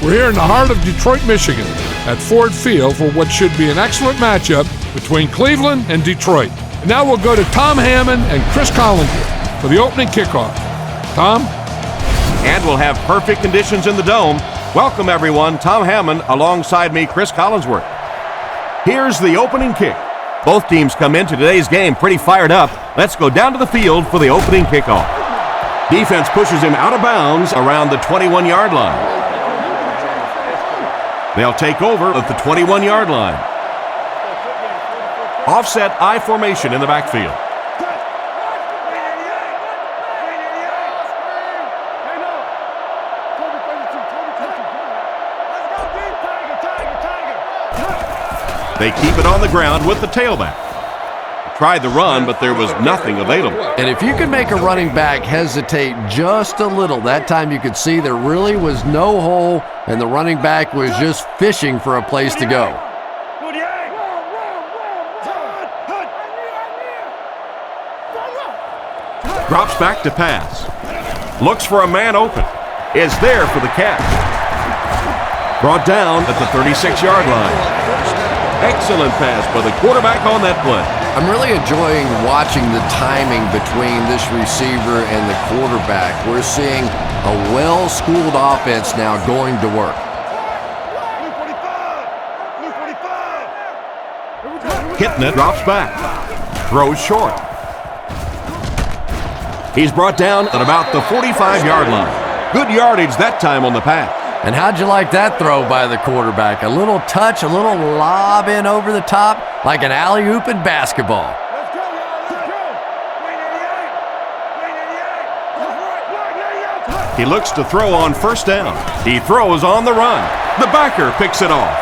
We're here in the heart of Detroit, Michigan, at Ford Field for what should be an excellent matchup between Cleveland and Detroit. And now we'll go to Tom Hammond and Chris Collinger for the opening kickoff. Tom? And we'll have perfect conditions in the dome. Welcome, everyone. Tom Hammond alongside me, Chris Collinsworth. Here's the opening kick. Both teams come into today's game pretty fired up. Let's go down to the field for the opening kickoff. Defense pushes him out of bounds around the 21-yard line. They'll take over at the 21-yard line. Offset I formation in the backfield. They keep it on the ground with the tailback. Tried the run, but there was nothing available. And if you can make a running back hesitate just a little, that time you could see there really was no hole, and the running back was just fishing for a place to go. Drops back to pass. Looks for a man open. Is there for the catch. Brought down at the 36-yard line. Excellent pass by the quarterback on that play. I'm really enjoying watching the timing between this receiver and the quarterback. We're seeing a well-schooled offense now going to work. Hitting it, drops back. Throws short. He's brought down at about the 45-yard line. Good yardage that time on the pass. And how'd you like that throw by the quarterback? A little touch, a little lob in over the top, like an alley-oop in basketball. He looks to throw on first down. He throws on the run. The backer picks it off.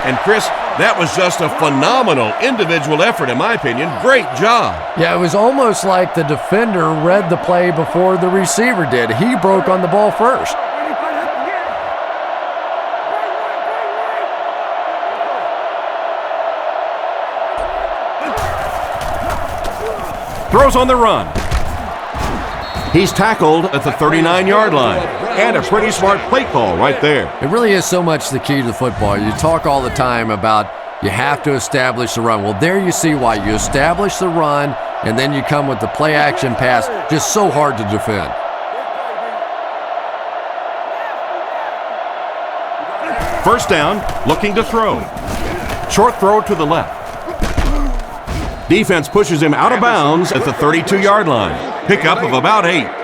And Chris, that was just a phenomenal individual effort, in my opinion. Great job. Yeah, it was almost like the defender read the play before the receiver did. He broke on the ball first. Throws on the run. He's tackled at the 39-yard line. And a pretty smart play call right there. It really is so much the key to football. You talk all the time about you have to establish the run. Well, there you see why. You establish the run, and then you come with the play-action pass. Just so hard to defend. First down, looking to throw. Short throw to the left. Defense pushes him out of bounds at the 32-yard line. Pickup of about 8.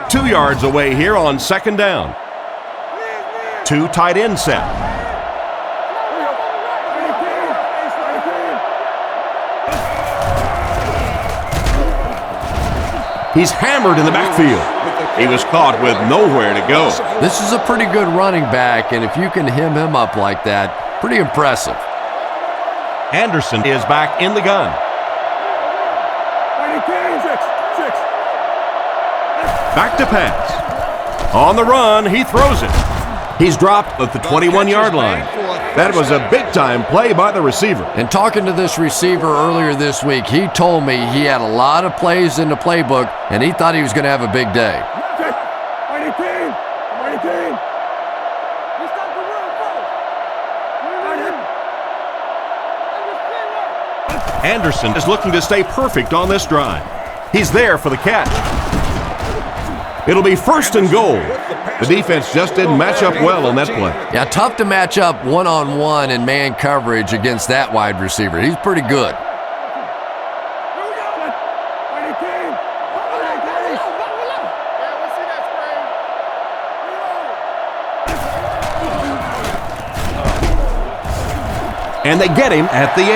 2 yards away here on second down. 2 tight end set. He's hammered in the backfield. He was caught with nowhere to go. This is a pretty good running back, and if you can hem him up like that, pretty impressive. Anderson is back in the gun. Back to pass. On the run, he throws it. He's dropped at the 21-yard line. That was a big-time play by the receiver. And talking to this receiver earlier this week, he told me he had a lot of plays in the playbook, and he thought he was going to have a big day. Anderson is looking to stay perfect on this drive. He's there for the catch. It'll be first and goal. The defense just didn't match up well on that play. Yeah, tough to match up one-on-one in man coverage against that wide receiver. He's pretty good. And they get him at the 8.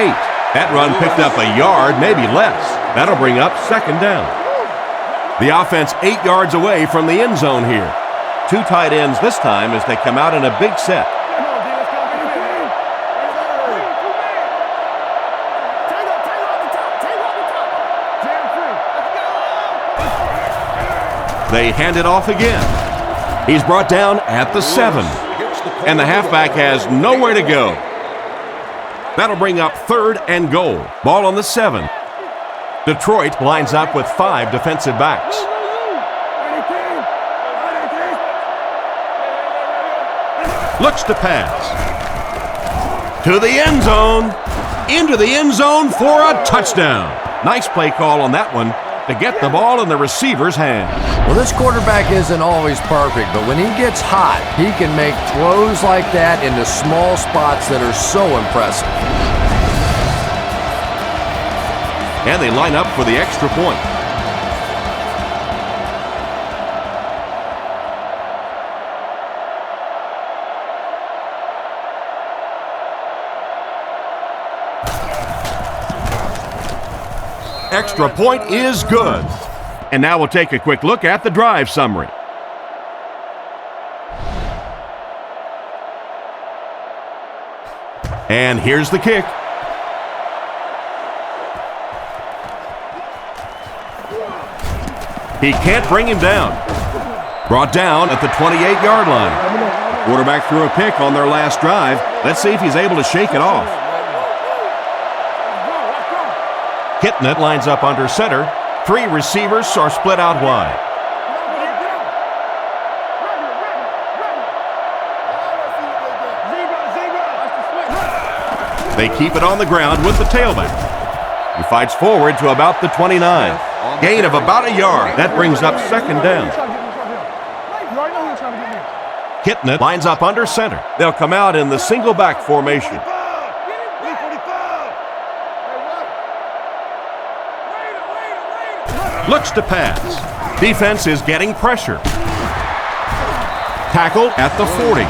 That run picked up a yard, maybe less. That'll bring up second down. The offense 8 yards away from the end zone here. 2 tight ends this time as they come out in a big set. They hand it off again. He's brought down at the 7. And the halfback has nowhere to go. That'll bring up third and goal. Ball on the 7. Detroit lines up with 5 defensive backs. Looks to pass. To the end zone. Into the end zone for a touchdown. Nice play call on that one to get the ball in the receiver's hands. Well, this quarterback isn't always perfect, but when he gets hot, he can make throws like that into small spots that are so impressive. And they line up for the extra point. Extra point is good. And now we'll take a quick look at the drive summary. And here's the kick. He can't bring him down. Brought down at the 28-yard line. Quarterback threw a pick on their last drive. Let's see if he's able to shake it off. Hitting it, lines up under center. Three receivers are split out wide. They keep it on the ground with the tailback. He fights forward to about the 29. Gain of about a yard. That brings up second down. Hitting it, lines up under center. They'll come out in the single back formation. Looks to pass. Defense is getting pressure. Tackled at the 40.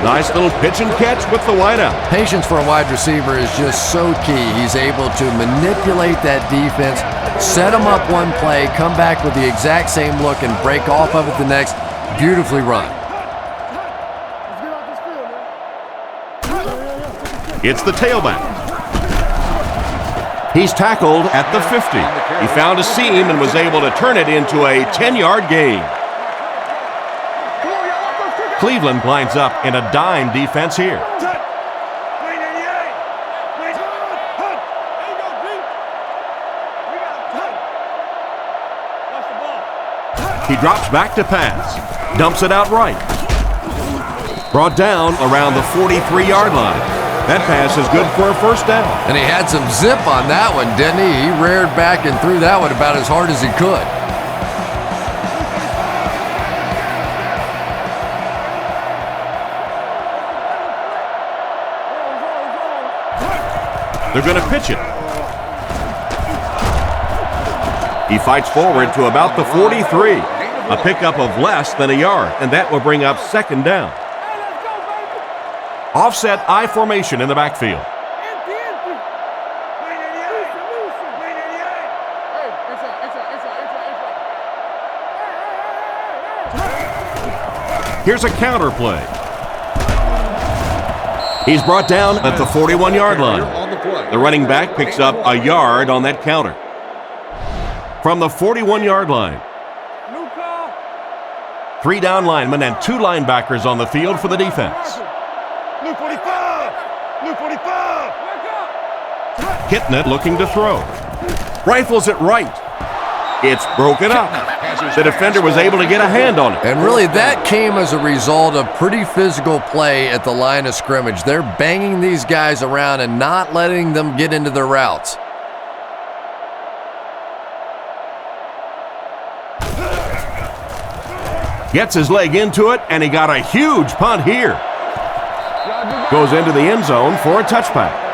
Nice little pitch and catch with the wideout. Patience for a wide receiver is just so key. He's able to manipulate that defense, set them up one play, come back with the exact same look, and break off of it the next. Beautifully run. It's the tailback. He's tackled at the 50. He found a seam and was able to turn it into a 10-yard gain. Cleveland lines up in a dime defense here. He drops back to pass. Dumps it out right. Brought down around the 43-yard line. That pass is good for a first down. And he had some zip on that one, didn't he? He reared back and threw that one about as hard as he could. They're going to pitch it. He fights forward to about the 43. A pickup of less than a yard, and that will bring up second down. Offset I formation in the backfield. Here's a counter play. He's brought down at the 41-yard line. The running back picks up a yard on that counter. From the 41-yard line. 3 down linemen and 2 linebackers on the field for the defense. Hitting it, looking to throw. Rifles it right. It's broken up. The defender was able to get a hand on it. And really, that came as a result of pretty physical play at the line of scrimmage. They're banging these guys around and not letting them get into their routes. Gets his leg into it, and he got a huge punt here. Goes into the end zone for a touchback.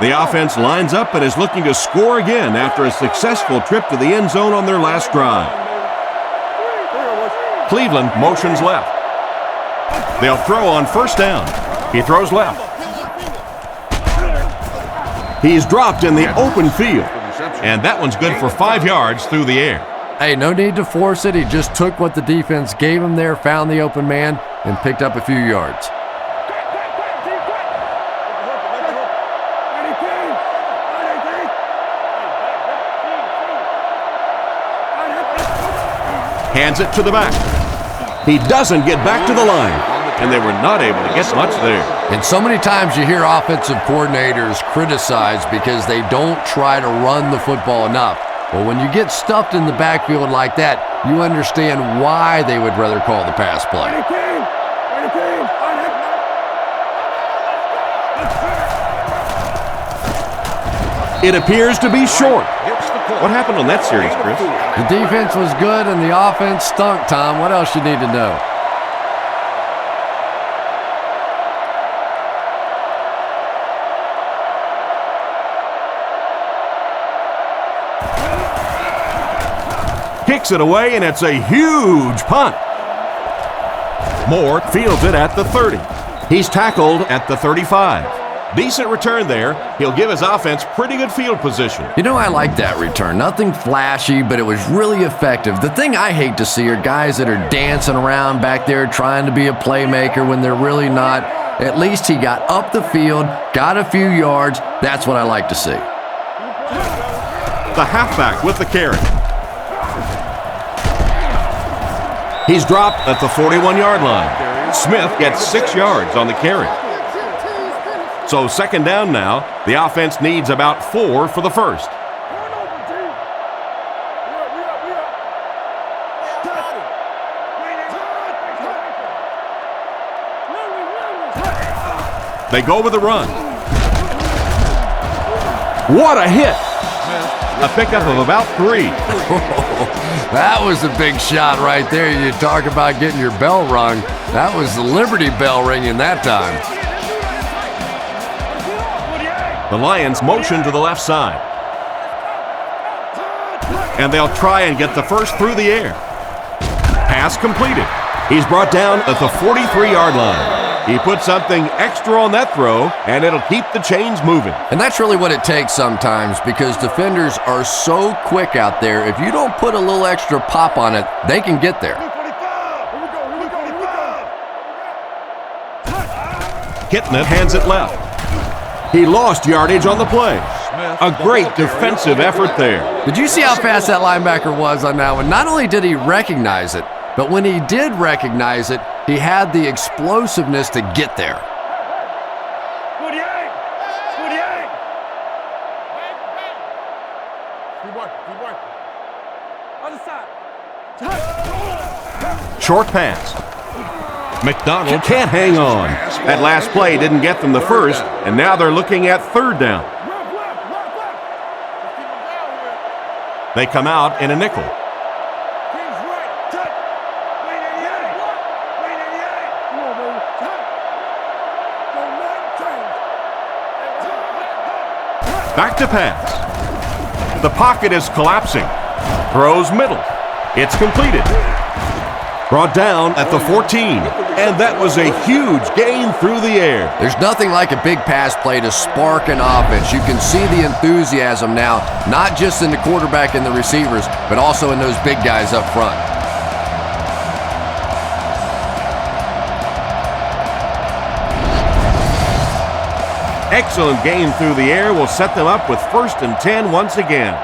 The offense lines up and is looking to score again after a successful trip to the end zone on their last drive. Cleveland motions left. They'll throw on first down. He throws left. He's dropped in the open field, and that one's good for 5 yards through the air. Hey, no need to force it. He just took what the defense gave him there, found the open man, and picked up a few yards. Hands it to the back. He doesn't get back to the line, and they were not able to get much there. And so many times you hear offensive coordinators criticized because they don't try to run the football enough. Well, when you get stuffed in the backfield like that, you understand why they would rather call the pass play. It appears to be short. What happened on that series, Chris? The defense was good and the offense stunk, Tom. What else you need to know? Kicks it away, and it's a huge punt. Moore fields it at the 30. He's tackled at the 35. Decent return there. He'll give his offense pretty good field position. You know, I like that return. Nothing flashy, but it was really effective. The thing I hate to see are guys that are dancing around back there trying to be a playmaker when they're really not. At least he got up the field, got a few yards. That's what I like to see. The halfback with the carry. He's dropped at the 41-yard line. Smith gets 6 yards on the carry. So second down now. The offense needs about 4 for the first. They go with the run. What a hit! A pickup of about 3. That was a big shot right there. You talk about getting your bell rung. That was the Liberty Bell ringing that time. The Lions motion to the left side. And they'll try and get the first through the air. Pass completed. He's brought down at the 43-yard line. He put something extra on that throw, and it'll keep the chains moving. And that's really what it takes sometimes, because defenders are so quick out there. If you don't put a little extra pop on it, they can get there. Kitna hands it left. He lost yardage on the play. A great defensive effort there. Did you see how fast that linebacker was on that one? Not only did he recognize it, but when he did recognize it, he had the explosiveness to get there. Short pass. McDonald can't hang on. That last play didn't get them the first, and now they're looking at third down. They come out in a nickel. Back to pass. The pocket is collapsing. Throws middle. It's completed. Brought down at the 14. And that was a huge gain through the air. There's nothing like a big pass play to spark an offense. You can see the enthusiasm now, not just in the quarterback and the receivers, but also in those big guys up front. Excellent gain through the air will set them up with 1st and 10 once again.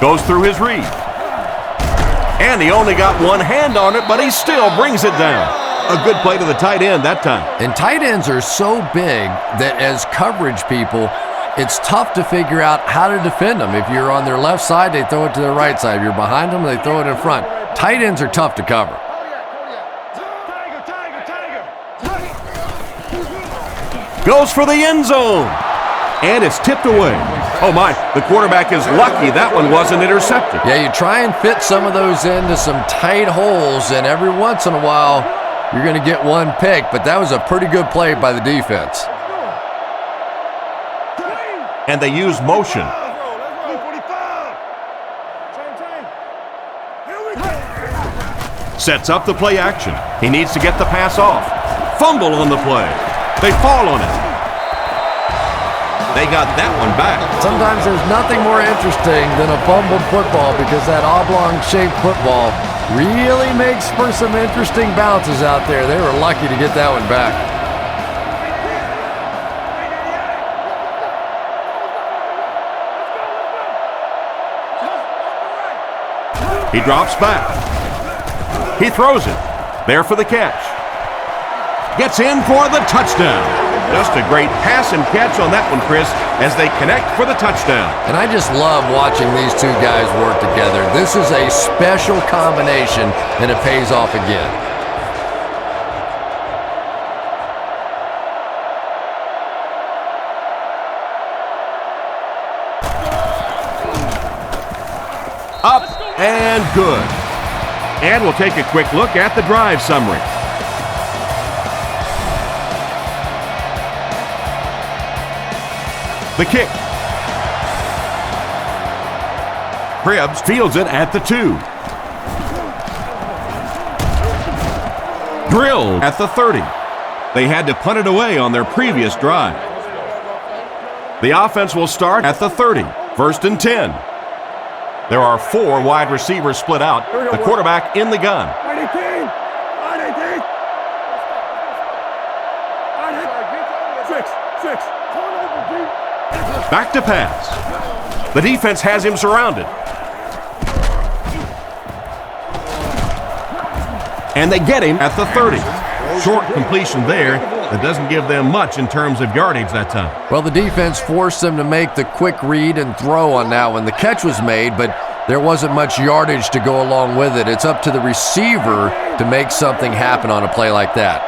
Goes through his read. And he only got one hand on it, but he still brings it down. A good play to the tight end that time. And tight ends are so big that as coverage people, it's tough to figure out how to defend them. If you're on their left side, they throw it to their right side. If you're behind them, they throw it in front. Tight ends are tough to cover. Goes for the end zone. And it's tipped away. Oh my, the quarterback is lucky that one wasn't intercepted. Yeah, you try and fit some of those into some tight holes, and every once in a while, you're going to get one pick, but that was a pretty good play by the defense. And they use motion. Sets up the play action. He needs to get the pass off. Fumble on the play. They fall on it. They got that one back. Sometimes there's nothing more interesting than a fumbled football, because that oblong-shaped football really makes for some interesting bounces out there. They were lucky to get that one back. He drops back. He throws it. There for the catch. Gets in for the touchdown. Just a great pass and catch on that one, Chris, as they connect for the touchdown. And I just love watching these two guys work together. This is a special combination, and it pays off again. Up and good. And we'll take a quick look at the drive summary. The kick. Cribbs fields it at the 2. Drilled at the 30. They had to punt it away on their previous drive. The offense will start at the 30. 1st and 10. There are 4 wide receivers split out. The quarterback in the gun. Back to pass. The defense has him surrounded. And they get him at the 30. Short completion there. That doesn't give them much in terms of yardage that time. Well, the defense forced them to make the quick read and throw on that one. The catch was made, but there wasn't much yardage to go along with it. It's up to the receiver to make something happen on a play like that.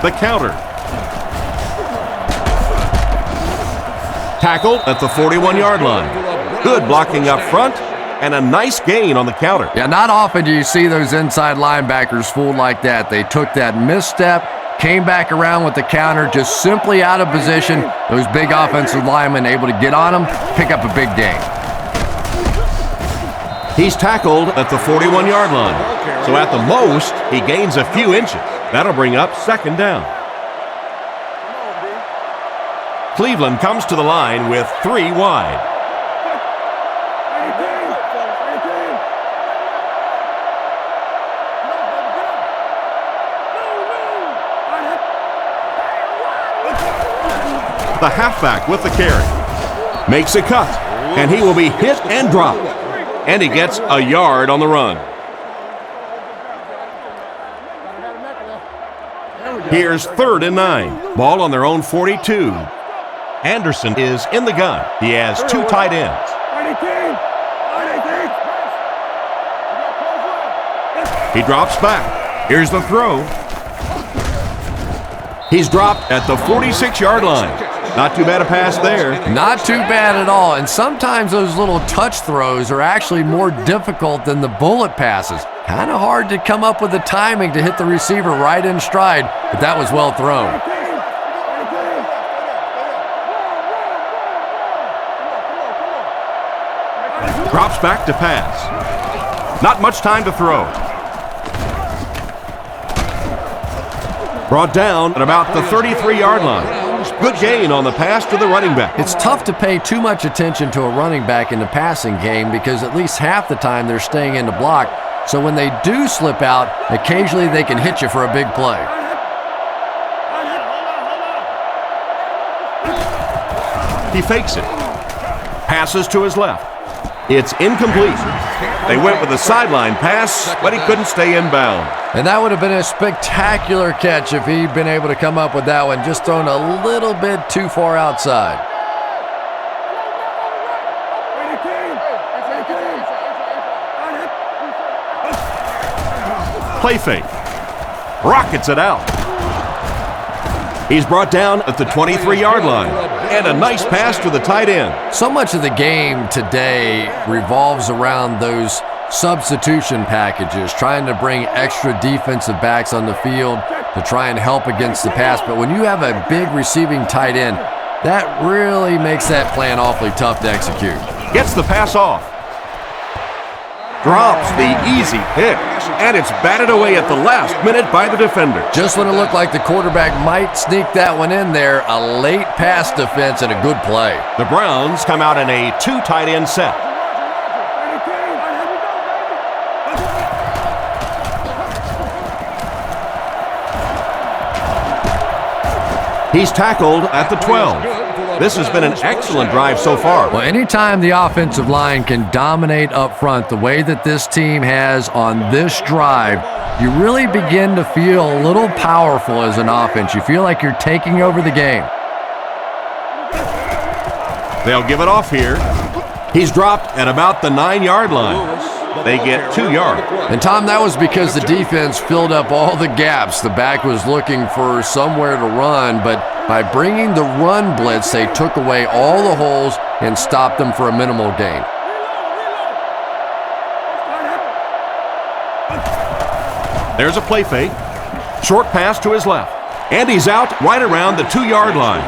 The counter. Tackled at the 41-yard line. Good blocking up front and a nice gain on the counter. Yeah, not often do you see those inside linebackers fooled like that. They took that misstep, came back around with the counter, just simply out of position. Those big offensive linemen able to get on them, pick up a big gain. He's tackled at the 41-yard line. So at the most, he gains a few inches. That'll bring up 2nd down. Cleveland comes to the line with 3 wide. The halfback with the carry. Makes a cut, and he will be hit and dropped. And he gets a yard on the run. Here's 3rd and 9. Ball on their own 42. Anderson is in the gun. He has 2 tight ends. He drops back. Here's the throw. He's dropped at the 46-yard line. Not too bad a pass there. Not too bad at all. And sometimes those little touch throws are actually more difficult than the bullet passes. Kind of hard to come up with the timing to hit the receiver right in stride, but that was well thrown. Drops back to pass. Not much time to throw. Brought down at about the 33-yard line. Good gain on the pass to the running back. It's tough to pay too much attention to a running back in the passing game because at least half the time they're staying in the block. So when they do slip out, occasionally they can hit you for a big play. He fakes it. Passes to his left. It's incomplete. They went with a sideline pass, but he couldn't stay in bounds. And that would have been a spectacular catch if he'd been able to come up with that one, just thrown a little bit too far outside. Play fake. Rockets it out. He's brought down at the 23-yard line. And a nice pass to the tight end. So much of the game today revolves around those substitution packages, trying to bring extra defensive backs on the field to try and help against the pass. But when you have a big receiving tight end, that really makes that plan awfully tough to execute. Gets the pass off. Drops the easy pick. And it's batted away at the last minute by the defender. Just when it looked like the quarterback might sneak that one in there, a late pass defense and a good play. The Browns come out in a 2 tight end set. He's tackled at the 12. This has been an excellent drive so far. Well, anytime the offensive line can dominate up front the way that this team has on this drive, you really begin to feel a little powerful as an offense. You feel like you're taking over the game. They'll give it off here. He's dropped at about the 9-yard line. They get 2 yards. And, Tom, that was because the defense filled up all the gaps. The back was looking for somewhere to run, but by bringing the run blitz, they took away all the holes and stopped them for a minimal gain. There's a play fake. Short pass to his left. And he's out right around the 2-yard line.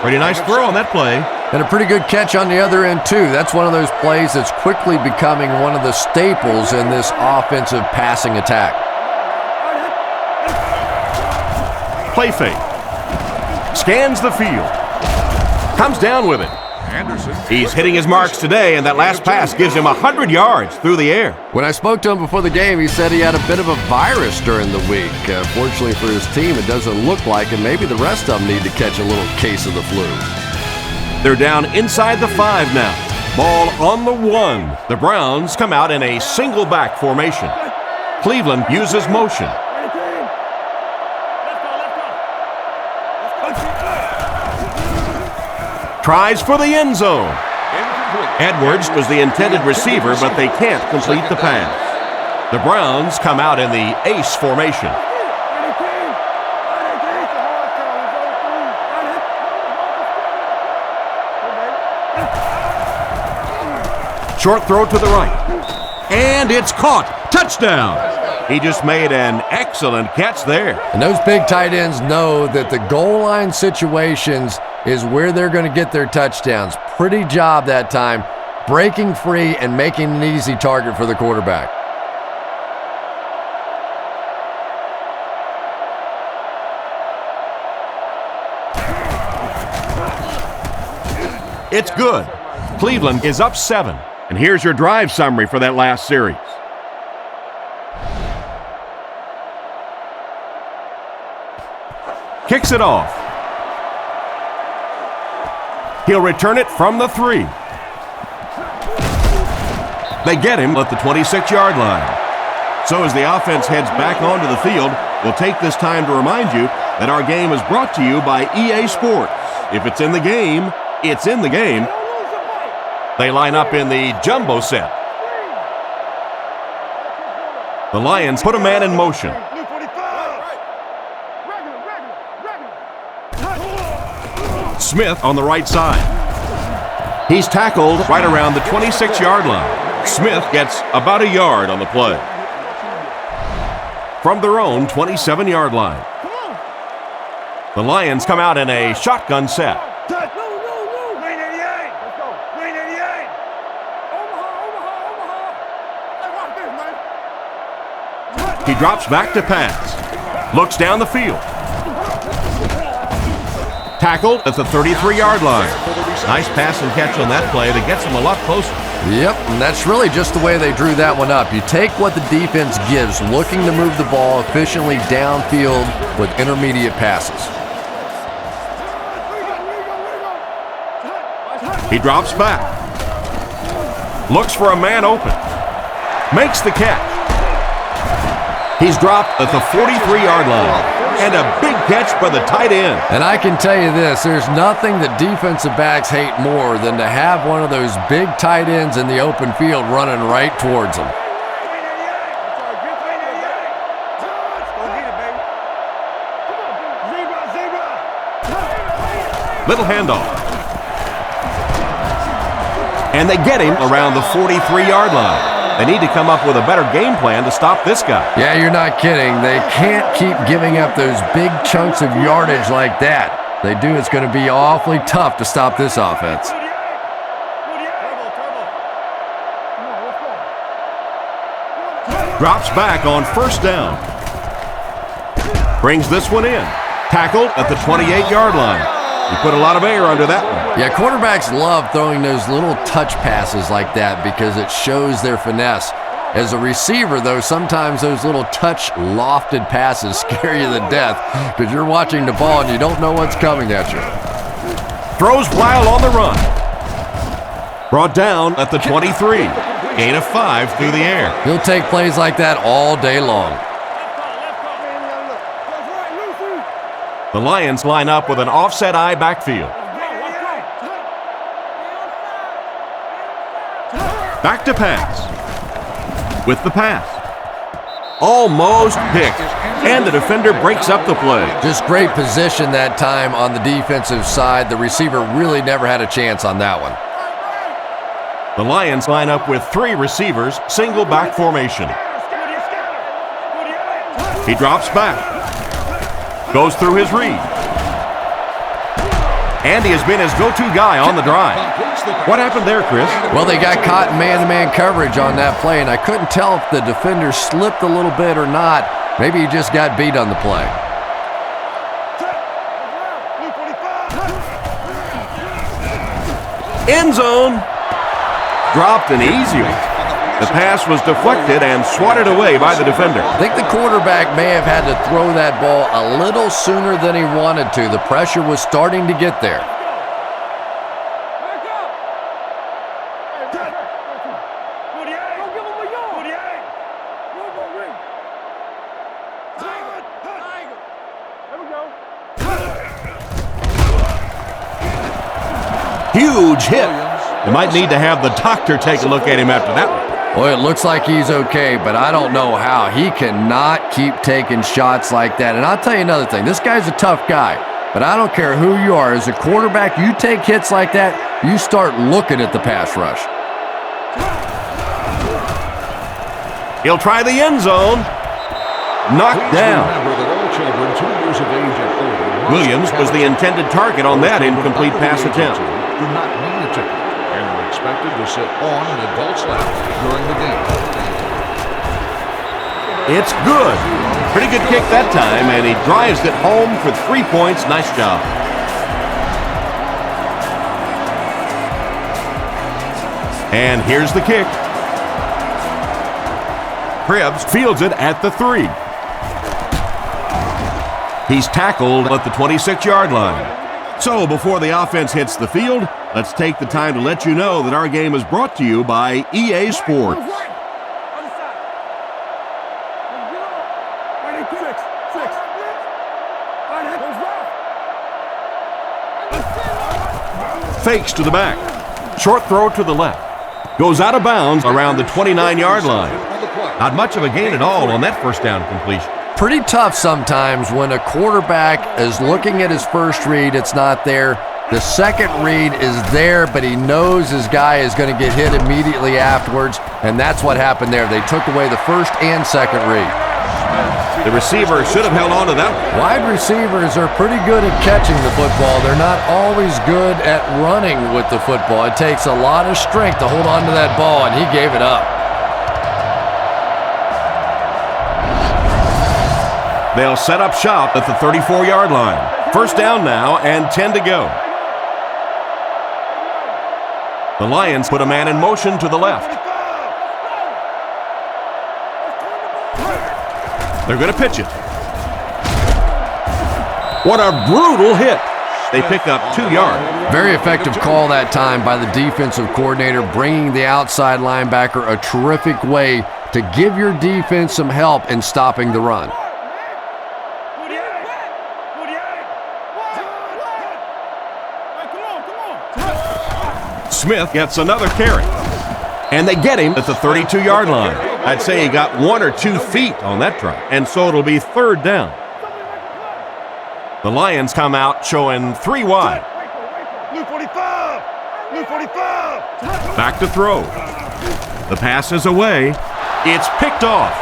Pretty nice throw on that play. And a pretty good catch on the other end, too. That's one of those plays that's quickly becoming one of the staples in this offensive passing attack. Play fake. Scans the field. Comes down with it. He's hitting his marks today, and that last pass gives him 100 yards through the air. When I spoke to him before the game, he said he had a bit of a virus during the week. Fortunately for his team, it doesn't look like, and maybe the rest of them need to catch a little case of the flu. They're down inside the 5 now. Ball on the 1. The Browns come out in a single back formation. Cleveland uses motion. Tries for the end zone. Edwards was the intended receiver, but they can't complete the pass. The Browns come out in the ace formation. Short throw to the right. And it's caught. Touchdown. He just made an excellent catch there. And those big tight ends know that the goal line situations is where they're going to get their touchdowns. Pretty job that time, breaking free and making an easy target for the quarterback. It's good. Cleveland is up 7. And here's your drive summary for that last series. Kicks it off. He'll return it from the 3. They get him at the 26-yard line. So as the offense heads back onto the field, we'll take this time to remind you that our game is brought to you by EA Sports. If it's in the game, it's in the game. They line up in the jumbo set. The Lions put a man in motion. Smith on the right side. He's tackled right around the 26-yard line. Smith gets about a yard on the play. From their own 27-yard line. The Lions come out in a shotgun set. He drops back to pass. Looks down the field. Tackled at the 33-yard line. Nice pass and catch on that play that gets them a lot closer. Yep, and that's really just the way they drew that one up. You take what the defense gives, looking to move the ball efficiently downfield with intermediate passes. He drops back. Looks for a man open. Makes the catch. He's dropped at the 43-yard line. And a big catch by the tight end. And I can tell you this, there's nothing that defensive backs hate more than to have one of those big tight ends in the open field running right towards them. Little handoff. And they get him around the 43-yard line. They need to come up with a better game plan to stop this guy. Yeah, you're not kidding. They can't keep giving up those big chunks of yardage like that. If they do, it's going to be awfully tough to stop this offense. Drops back on first down. Brings this one in. Tackled at the 28-yard line. He put a lot of air under that one. Yeah, quarterbacks love throwing those little touch passes like that because it shows their finesse. As a receiver, though, sometimes those little touch lofted passes scare you to death because you're watching the ball and you don't know what's coming at you. Throws while on the run. Brought down at the 23. Gain of 5 through the air. He'll take plays like that all day long. The Lions line up with an offset eye backfield. Back to pass. With the pass. Almost picked. And the defender breaks up the play. Just great position that time on the defensive side. The receiver really never had a chance on that one. The Lions line up with 3 receivers, single back formation. He drops back. Goes through his read. And he has been his go-to guy on the drive. What happened there, Chris? Well, they got caught in man-to-man coverage on that play, and I couldn't tell if the defender slipped a little bit or not. Maybe he just got beat on the play. End zone. Dropped an easy one. The pass was deflected and swatted away by the defender. I think the quarterback may have had to throw that ball a little sooner than he wanted to. The pressure was starting to get there. Huge hit. You might need to have the doctor take a look at him after that one. Well, it looks like he's okay, but I don't know how. He cannot keep taking shots like that. And I'll tell you another thing. This guy's a tough guy, but I don't care who you are. As a quarterback, you take hits like that, you start looking at the pass rush. He'll try the end zone. Knocked down. Williams was the intended target on that incomplete pass attempt. Do not need a ticket and are expected to sit on an adult's lap during the game. It's good. Pretty good kick that time, and he drives it home for 3 points. Nice job. And here's the kick. Krebs fields it at the 3. He's tackled at the 26-yard line. So before the offense hits the field, let's take the time to let you know that our game is brought to you by EA Sports. Fakes to the back. Short throw to the left. Goes out of bounds around the 29-yard line. Not much of a gain at all on that first down completion. Pretty tough sometimes when a quarterback is looking at his first read, it's not there. The second read is there, but he knows his guy is going to get hit immediately afterwards, and that's what happened there. They took away the first and second read. The receiver should have held on to that one. Wide receivers are pretty good at catching the football. They're not always good at running with the football. It takes a lot of strength to hold on to that ball, and he gave it up. They'll set up shop at the 34-yard line. First down now and 10 to go. The Lions put a man in motion to the left. They're going to pitch it. What a brutal hit. They pick up 2 yards. Very effective call that time by the defensive coordinator, bringing the outside linebacker a terrific way to give your defense some help in stopping the run. Smith gets another carry. And they get him at the 32-yard line. I'd say he got 1 or 2 feet on that drive. And so it'll be third down. The Lions come out showing 3 wide. Back to throw. The pass is away. It's picked off.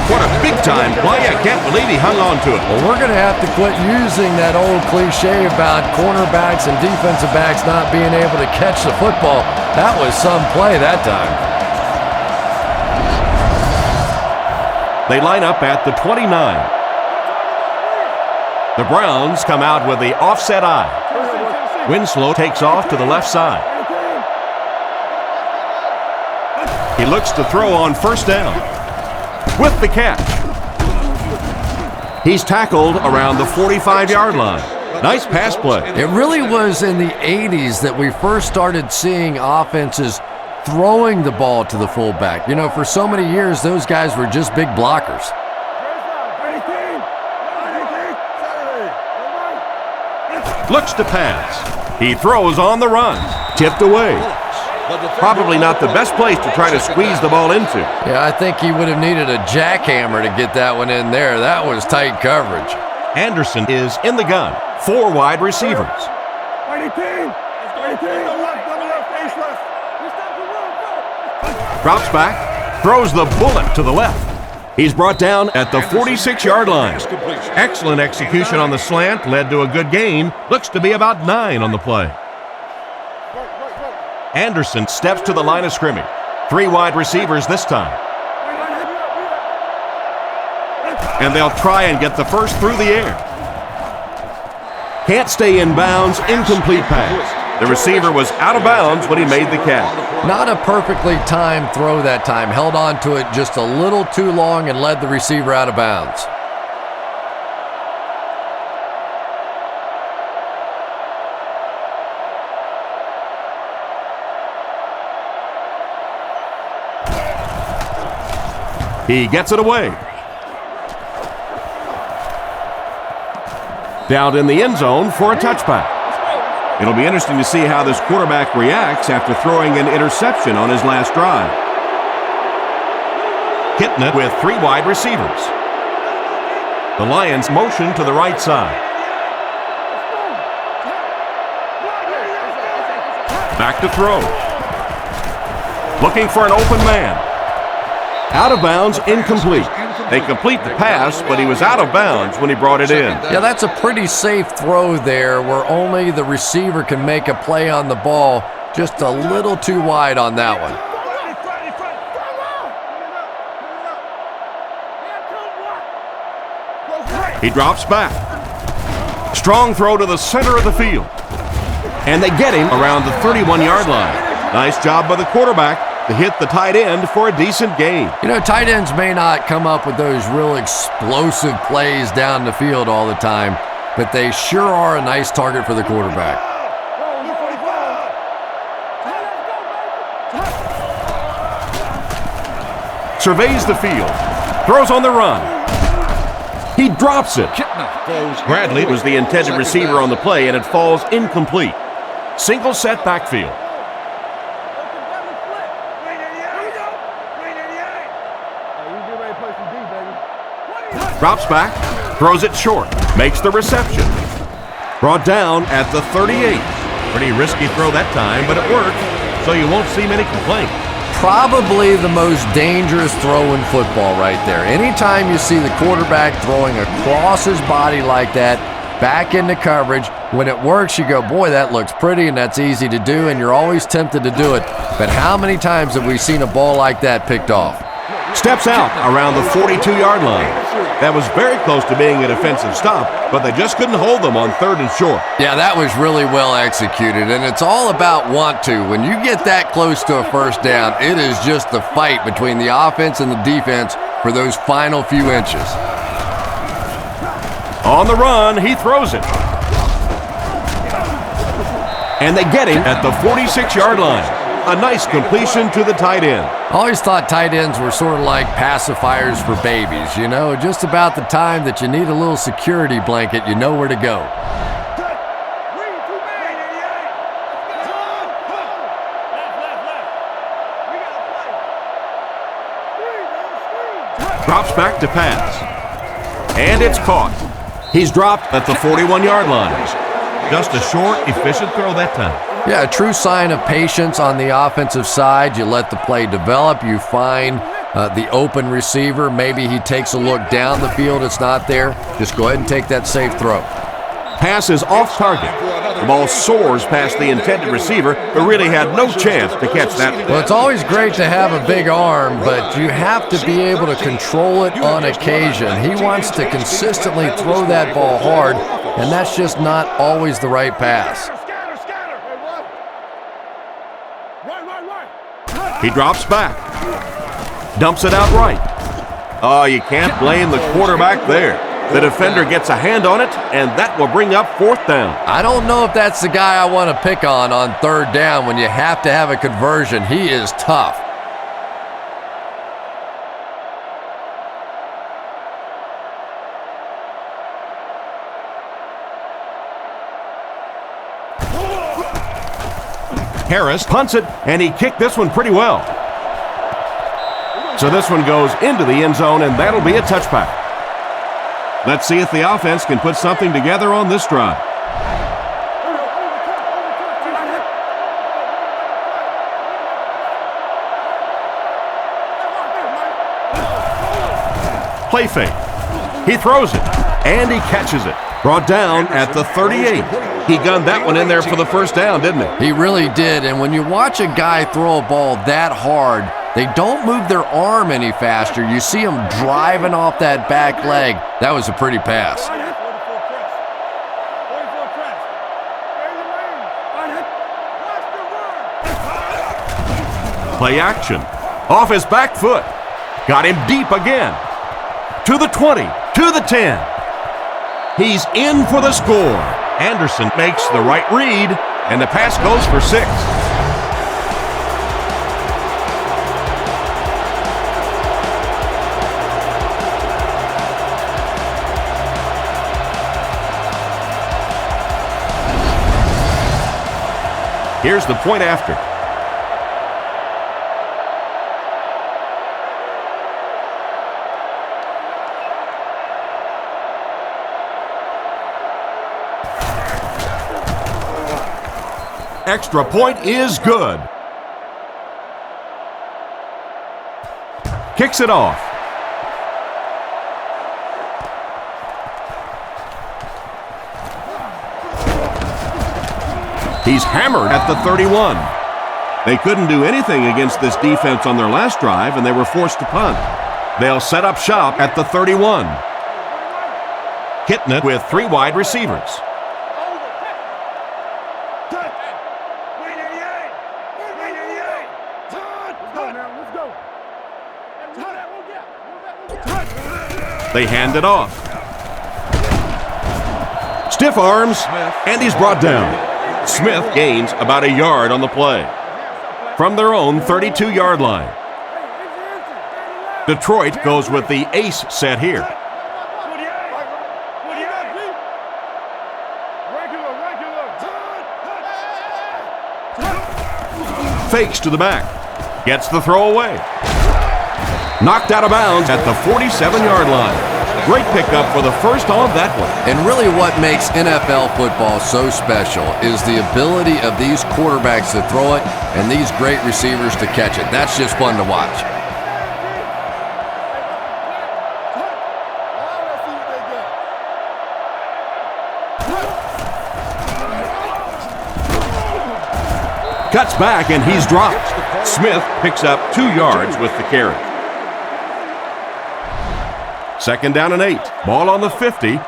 What a big-time play. I can't believe he hung on to it. Well, we're going to have to quit using that old cliche about cornerbacks and defensive backs not being able to catch the football. That was some play that time. They line up at the 29. The Browns come out with the offset eye. Winslow takes off to the left side. He looks to throw on first down. With the catch. He's tackled around the 45-yard line. Nice pass play. It really was in the 80s that we first started seeing offenses throwing the ball to the fullback. You know, for so many years, those guys were just big blockers. Looks to pass. He throws on the run. Tipped away. Probably not the best place to try to squeeze the ball into. Yeah, I think he would have needed a jackhammer to get that one in there. That was tight coverage. Anderson is in the gun. 4 wide receivers. Drops back. Throws the bullet to the left. He's brought down at the 46-yard line. Excellent execution on the slant. Led to a good gain. Looks to be about 9 on the play. Anderson steps to the line of scrimmage. 3 wide receivers this time. And they'll try and get the first through the air. Can't stay in bounds. Incomplete pass. The receiver was out of bounds when he made the catch. Not a perfectly timed throw that time. Held on to it just a little too long and led the receiver out of bounds. He gets it away. Down in the end zone for a touchback. It'll be interesting to see how this quarterback reacts after throwing an interception on his last drive. Hitting it with 3 wide receivers. The Lions motion to the right side. Back to throw. Looking for an open man. Out of bounds, incomplete. They complete the pass, but he was out of bounds when he brought it in. Yeah, that's a pretty safe throw there where only the receiver can make a play on the ball. Just a little too wide on that one. He drops back. Strong throw to the center of the field. And they get him around the 31-yard line. Nice job by the quarterback to hit the tight end for a decent gain. You know, tight ends may not come up with those real explosive plays down the field all the time, but they sure are a nice target for the quarterback. Surveys the field. Throws on the run. He drops it. Bradley was the intended receiver on the play, and it falls incomplete. Single set backfield. Drops back, throws it short, makes the reception. Brought down at the 38. Pretty risky throw that time, but it worked, so you won't see many complaints. Probably the most dangerous throw in football right there. Anytime you see the quarterback throwing across his body like that, back into coverage, when it works, you go, boy, that looks pretty and that's easy to do, and you're always tempted to do it. But how many times have we seen a ball like that picked off? Steps out around the 42-yard line. That was very close to being a defensive stop, but they just couldn't hold them on 3rd and short. Yeah, that was really well executed, and it's all about want to. When you get that close to a first down, it is just the fight between the offense and the defense for those final few inches. On the run, he throws it. And they get him at the 46-yard line. A nice completion to the tight end. I always thought tight ends were sort of like pacifiers for babies. You know, just about the time that you need a little security blanket, you know where to go. Drops back to pass. And it's caught. He's dropped at the 41-yard line. Just a short, efficient throw that time. Yeah, a true sign of patience on the offensive side. You let the play develop. You find the open receiver. Maybe he takes a look down the field. It's not there. Just go ahead and take that safe throw. Pass is off target. The ball soars past the intended receiver, but really had no chance to catch that. Well, it's always great to have a big arm, but you have to be able to control it on occasion. He wants to consistently throw that ball hard, and that's just not always the right pass. He drops back. Dumps it out right. Oh, you can't blame the quarterback there. The defender gets a hand on it, and that will bring up 4th down. I don't know if that's the guy I want to pick on 3rd down when you have to have a conversion. He is tough. Harris punts it, and he kicked this one pretty well. So this one goes into the end zone, and that'll be a touchback. Let's see if the offense can put something together on this drive. Play fake. He throws it, and he catches it. Brought down at the 38. He gunned that one in there for the 1st down, didn't he? He really did, and when you watch a guy throw a ball that hard, they don't move their arm any faster. You see them driving off that back leg. That was a pretty pass. Play action. Off his back foot. Got him deep again. To the 20, to the 10. He's in for the score. Anderson makes the right read, and the pass goes for 6. Here's the point after. Extra point is good. Kicks it off. He's hammered at the 31. They couldn't do anything against this defense on their last drive, and they were forced to punt. They'll set up shop at the 31. Hitting it with 3 wide receivers. They hand it off. Stiff arms, and he's brought down. Smith gains about a yard on the play. From their own 32-yard line. Detroit goes with the ace set here. Fakes to the back. Gets the throw away. Knocked out of bounds at the 47-yard line. Great pickup for the first on that one. And really what makes NFL football so special is the ability of these quarterbacks to throw it and these great receivers to catch it. That's just fun to watch. Cuts back and he's dropped. Smith picks up 2 yards with the carry. 2nd down and 8. Ball on the 50.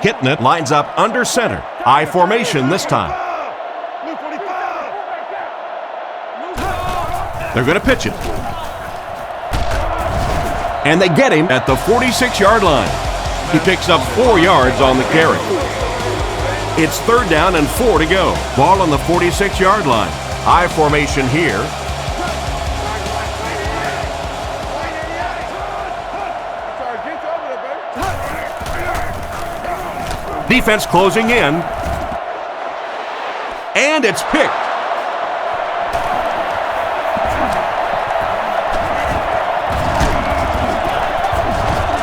Hitting it, lines up under center. I formation this time. They're going to pitch it. And they get him at the 46-yard line. He picks up 4 yards on the carry. It's 3rd down and 4 to go. Ball on the 46-yard line. I formation here. Defense closing in. And it's picked.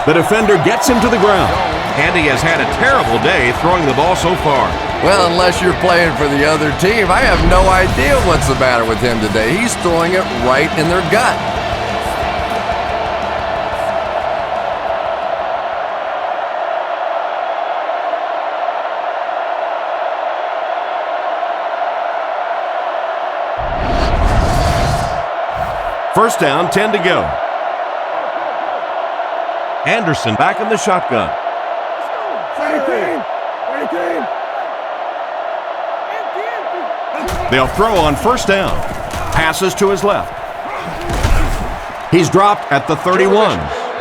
The defender gets him to the ground. And he has had a terrible day throwing the ball so far. Well, unless you're playing for the other team, I have no idea what's the matter with him today. He's throwing it right in their gut. First down, 10 to go. Anderson back in the shotgun. They'll throw on first down. Passes to his left. He's dropped at the 31.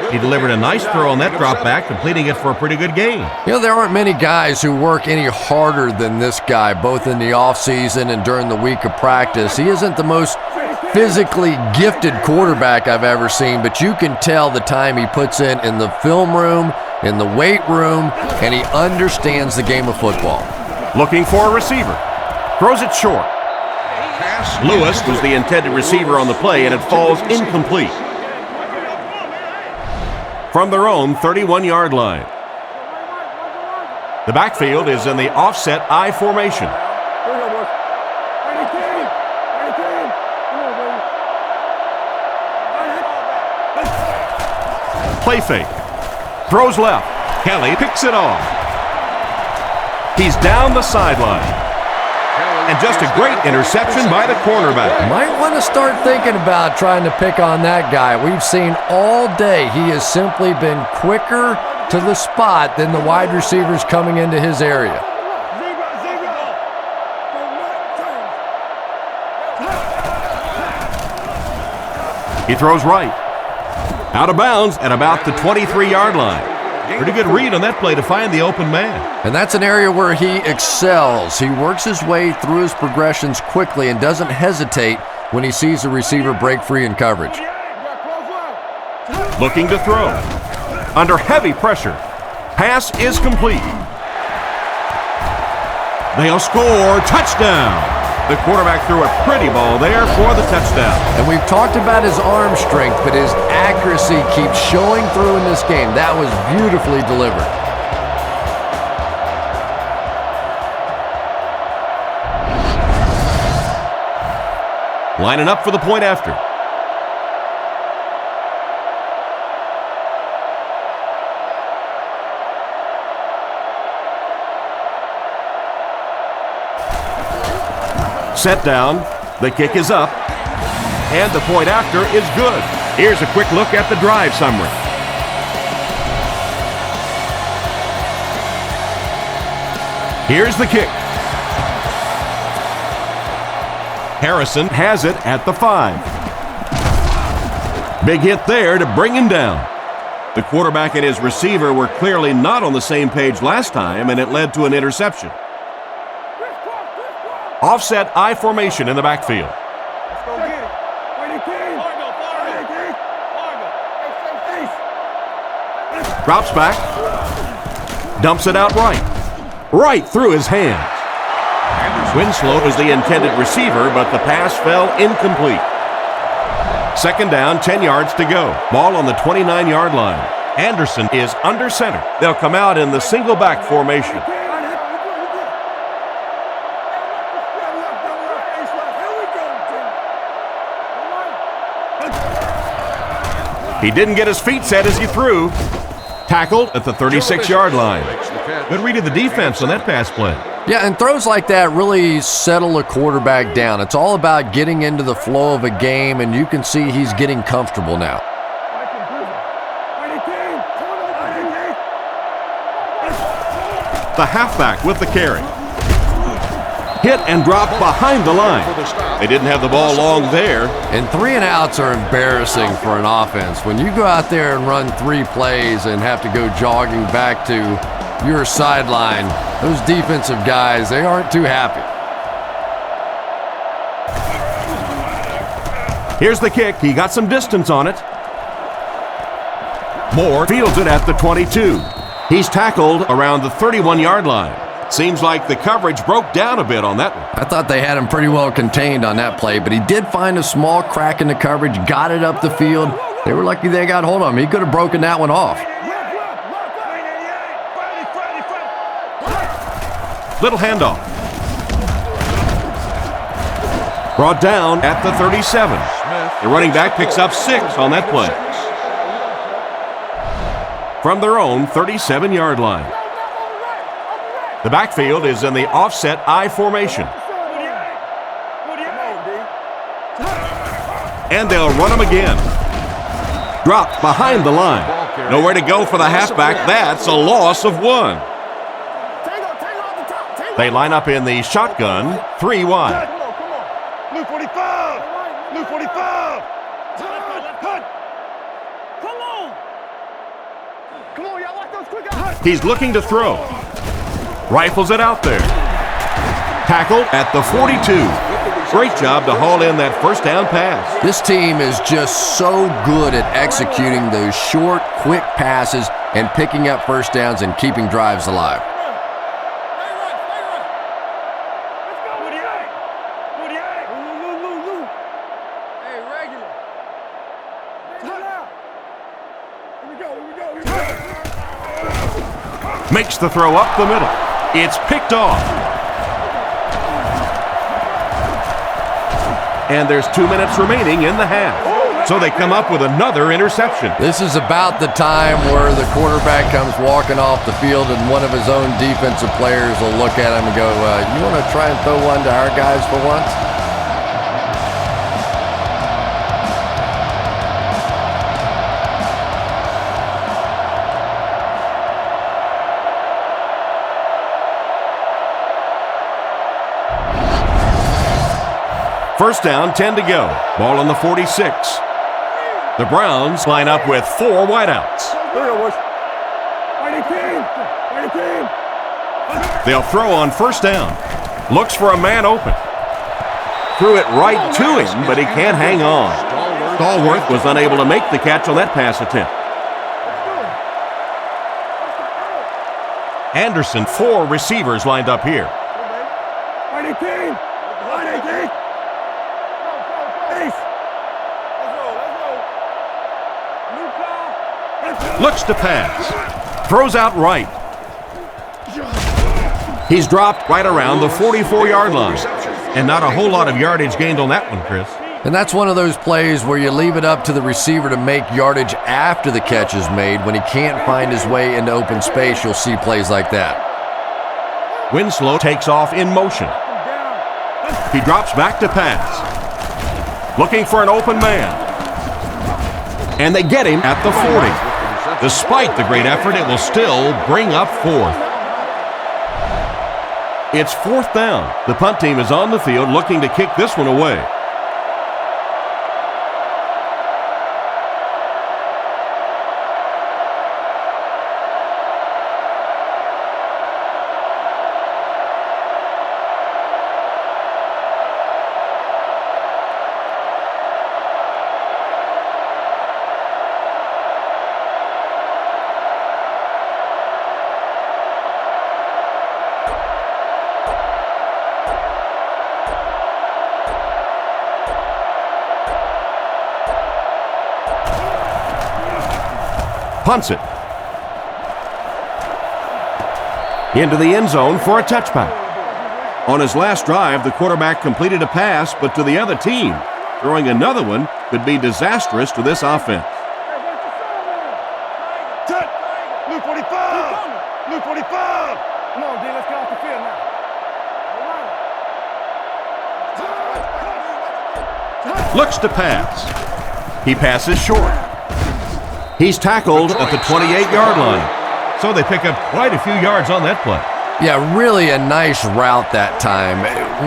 He delivered a nice throw on that drop back, completing it for a pretty good gain. You know, there aren't many guys who work any harder than this guy, both in the offseason and during the week of practice. He isn't the most physically gifted quarterback I've ever seen, but you can tell the time he puts in the film room, in the weight room, and he understands the game of football. Looking for a receiver. Throws it short. Lewis was the intended receiver on the play, and it falls incomplete. From their own 31-yard line. The backfield is in the offset I formation. Play fake. Throws left. Kelly picks it off. He's down the sideline. And just a great interception by the cornerback. Might want to start thinking about trying to pick on that guy. We've seen all day he has simply been quicker to the spot than the wide receivers coming into his area. He throws right. Out of bounds at about the 23-yard line. Pretty good read on that play to find the open man. And that's an area where he excels. He works his way through his progressions quickly and doesn't hesitate when he sees a receiver break free in coverage. Looking to throw. Under heavy pressure. Pass is complete. They'll score. Touchdown. The quarterback threw a pretty ball there for the touchdown. And we've talked about his arm strength, but his accuracy keeps showing through in this game. That was beautifully delivered. Lining up for the point after. Set down, the kick is up, and the point after is good. Here's a quick look at the drive summary. Here's the kick. Harrison has it at the 5. Big hit there to bring him down. The quarterback and his receiver were clearly not on the same page last time, and it led to an interception. Offset I formation in the backfield. Drops back. Dumps it out right through his hands. Winslow was the intended receiver, but the pass fell incomplete. Second down, 10 yards to go. Ball on the 29-yard line. Anderson is under center. They'll come out in the single back formation. He didn't get his feet set as he threw. Tackled at the 36-yard line. Good read of the defense on that pass play. Yeah, and throws like that really settle a quarterback down. It's all about getting into the flow of a game, and you can see he's getting comfortable now. The halfback with the carry. Hit and drop behind the line. They didn't have the ball long there. And 3 and outs are embarrassing for an offense. When you go out there and run 3 plays and have to go jogging back to your sideline, those defensive guys, they aren't too happy. Here's the kick. He got some distance on it. Moore fields it at the 22. He's tackled around the 31-yard line. Seems like the coverage broke down a bit on that one. I thought they had him pretty well contained on that play, but he did find a small crack in the coverage, got it up the field. They were lucky they got hold of him. He could have broken that one off. Little handoff. Brought down at the 37. The running back picks up 6 on that play. From their own 37-yard line. The backfield is in the offset I formation. And they'll run him again. Dropped behind the line. Nowhere to go for the halfback. That's a loss of 1. They line up in the shotgun, 3 wide. Blue 45! Blue 45! Come on! He's looking to throw. Rifles it out there. Tackled at the 42. Great job to haul in that first down pass. This team is just so good at executing those short, quick passes and picking up first downs and keeping drives alive. Makes the throw up the middle. It's picked off. And there's 2 minutes remaining in the half. So they come up with another interception. This is about the time where the quarterback comes walking off the field and one of his own defensive players will look at him and go, you want to try and throw one to our guys for once? First down, 10 to go. Ball on the 46. The Browns line up with 4 wideouts. They'll throw on first down. Looks for a man open. Threw it right to him, but he can't hang on. Stallworth was unable to make the catch on that pass attempt. Anderson, 4 receivers lined up here. Looks to pass. Throws out right. He's dropped right around the 44-yard line. And not a whole lot of yardage gained on that one, Chris. And that's one of those plays where you leave it up to the receiver to make yardage after the catch is made. When he can't find his way into open space, you'll see plays like that. Winslow takes off in motion. He drops back to pass. Looking for an open man. And they get him at the 40. Despite the great effort, it will still bring up 4th. It's 4th down. The punt team is on the field looking to kick this one away. Punts it. Into the end zone for a touchback. On his last drive, the quarterback completed a pass, but to the other team. Throwing another one could be disastrous to this offense. Blue 45! Blue 45! Come on, D, let's get off the field now. Looks to pass. He passes short. He's tackled at the 28-yard line. So they pick up quite a few yards on that play. Yeah, really a nice route that time.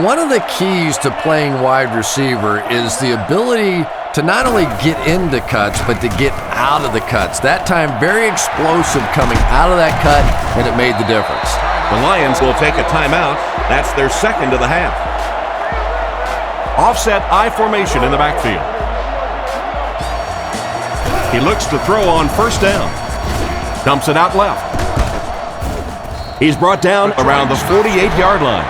One of the keys to playing wide receiver is the ability to not only get into cuts, but to get out of the cuts. That time, very explosive coming out of that cut, and it made the difference. The Lions will take a timeout. That's their second of the half. Offset I formation in the backfield. He looks to throw on first down. Dumps it out left. He's brought down around the 48-yard line.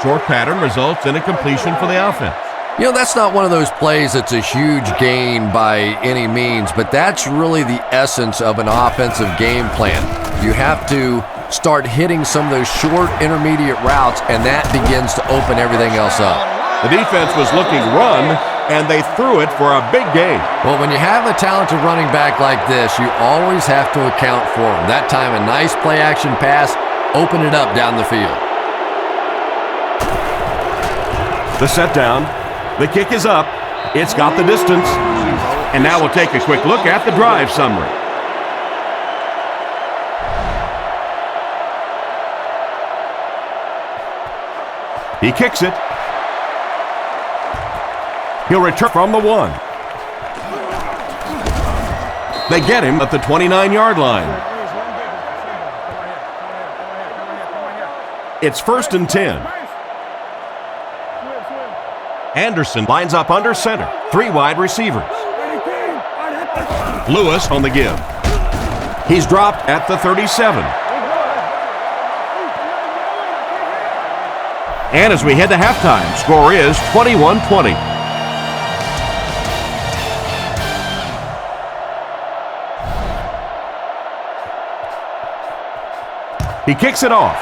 Short pattern results in a completion for the offense. You know, that's not one of those plays that's a huge gain by any means, but that's really the essence of an offensive game plan. You have to start hitting some of those short intermediate routes, and that begins to open everything else up. The defense was looking run, and they threw it for a big gain. Well, when you have a talented running back like this, you always have to account for him. That time, a nice play-action pass, open it up down the field. The set down. The kick is up. It's got the distance. And now we'll take a quick look at the drive summary. He kicks it. He'll return from the 1. They get him at the 29-yard line. It's 1st and 10. Anderson lines up under center. 3 wide receivers. Lewis on the give. He's dropped at the 37. And as we head to halftime, score is 21-20. He kicks it off.